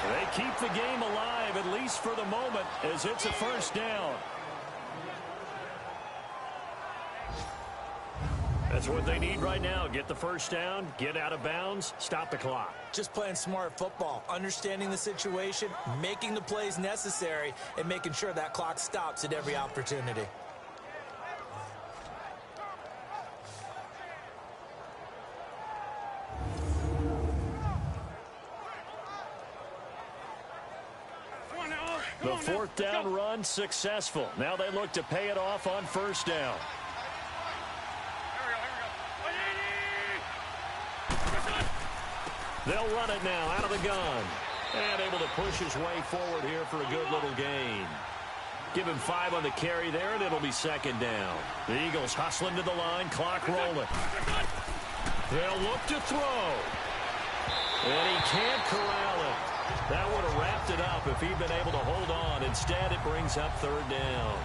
They keep the game alive, at least for the moment, as it's a first down. That's what they need right now. Get the first down, get out of bounds, stop the clock. Just playing smart football, understanding the situation, making the plays necessary, and making sure that clock stops at every opportunity. The 4th down run successful. Now they look to pay it off on 1st down. They'll run it now out of the gun. And able to push his way forward here for a good little gain. Give him 5 on the carry there, and it'll be 2nd down. The Eagles hustling to the line, clock rolling. They'll look to throw. And he can't corral it. That would have wrapped it up if he'd been able to hold on. Instead, it brings up 3rd down.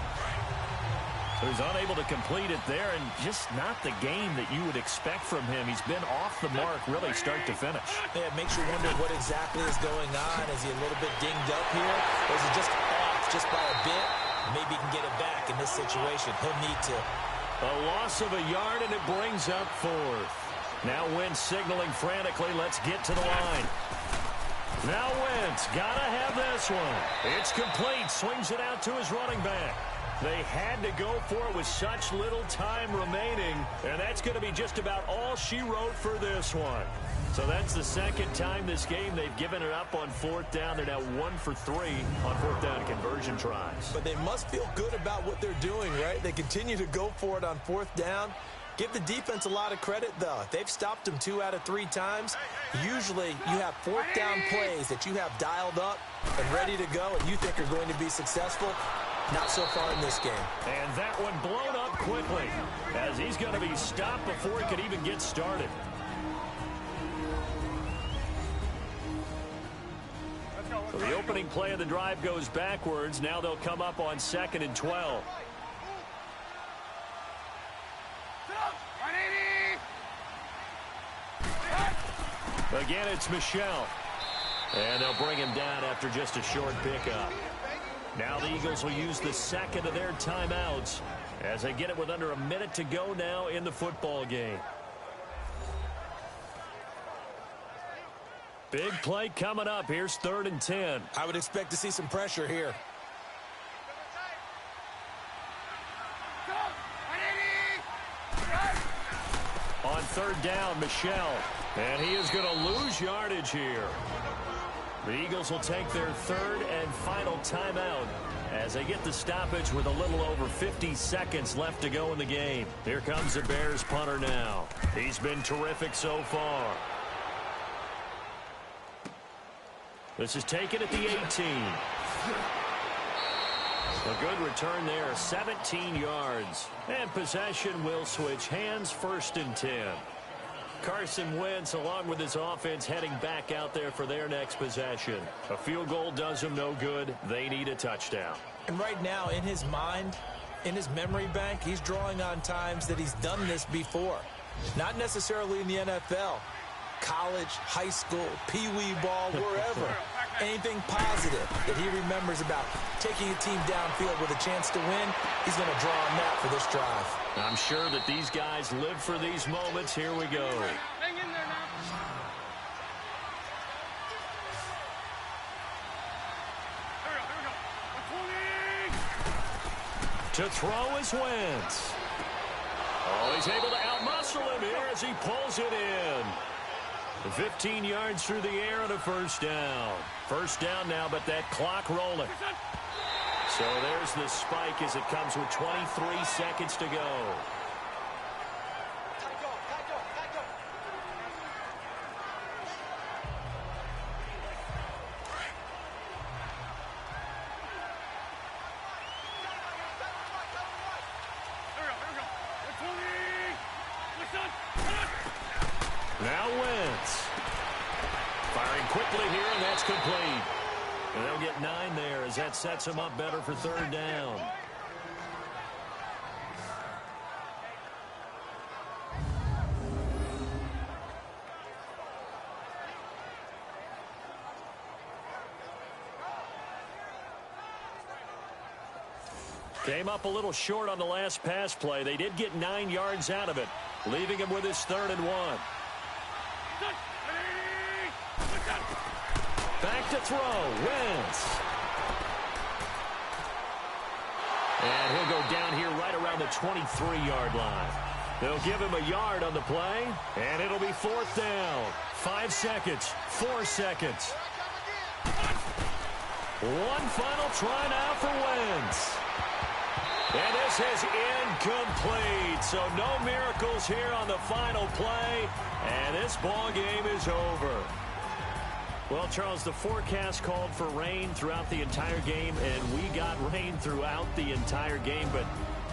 So he's unable to complete it there, and just not the game that you would expect from him. He's been off the mark really start to finish. Yeah, it makes you wonder what exactly is going on. Is he a little bit dinged up here? Or is he just off just by a bit? Maybe he can get it back in this situation. He'll need to. A loss of a yard, and it brings up 4th. Now Wentz signaling frantically, let's get to the line. Now Wentz, gotta have this one. It's complete, swings it out to his running back. They had to go for it with such little time remaining, and that's going to be just about all she wrote for this one. So that's the 2nd time this game they've given it up on 4th down. They're now 1 for 3 on 4th down conversion tries. But they must feel good about what they're doing, right? They continue to go for it on 4th down. Give the defense a lot of credit, though. They've stopped them 2 out of 3 times. Usually, you have 4th down plays that you have dialed up and ready to go, and you think are going to be successful. Not so far in this game. And that one blown up quickly, as he's going to be stopped before he could even get started. So the opening play of the drive goes backwards. Now they'll come up on 2nd and 12. Again, it's Michel. And they'll bring him down after just a short pickup. Now the Eagles will use the 2nd of their timeouts as they get it with under a minute to go now in the football game. Big play coming up. Here's 3rd and 10. I would expect to see some pressure here. On 3rd down, Michel. And he is going to lose yardage here. The Eagles will take their 3rd and final timeout as they get the stoppage with a little over 50 seconds left to go in the game. Here comes the Bears punter now. He's been terrific so far. This is taken at the 18. A good return there, 17 yards. And possession will switch hands, 1st and 10. Carson Wentz, along with his offense, heading back out there for their next possession. A field goal does them no good. They need a touchdown. And right now, in his mind, in his memory bank, he's drawing on times that he's done this before. Not necessarily in the NFL, college, high school, peewee ball, wherever. Anything positive that he remembers about taking a team downfield with a chance to win, he's going to draw on that for this drive. I'm sure that these guys live for these moments. Here we go. Hang in there now. To throw is Wentz. Oh, he's able to outmuscle him here as he pulls it in. 15 yards through the air and a first down. First down now, but that clock rolling. So there's the spike as it comes with 23 seconds to go. Now Wentz. Firing quickly here, and that's complete. And they'll get 9 there as that sets him up better for third down. Came up a little short on the last pass play. They did get 9 yards out of it, leaving him with his 3rd and 1. Back to throw, Wentz. And he'll go down here right around the 23-yard line. They'll give him a yard on the play, and it'll be 4th down. 5 seconds, 4 seconds. One final try now for Wentz. And this is incomplete. So no miracles here on the final play. And this ball game is over. Well, Charles, the forecast called for rain throughout the entire game, and we got rain throughout the entire game. But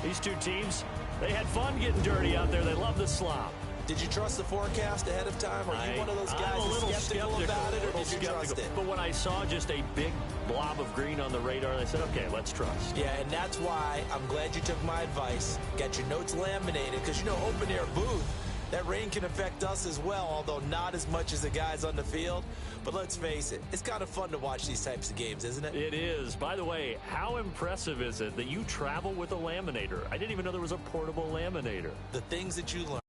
these two teams, they had fun getting dirty out there. They love the slop. Did you trust the forecast ahead of time? Are you one of those guys I'm a little skeptical about it, or did you trust it? But when I saw just a big blob of green on the radar, I said, okay, let's trust. Yeah, and that's why I'm glad you took my advice. Got your notes laminated, because, you know, open air booth, that rain can affect us as well, although not as much as the guys on the field. But let's face it, it's kind of fun to watch these types of games, isn't it? It is. By the way, how impressive is it that you travel with a laminator? I didn't even know there was a portable laminator. The things that you learn.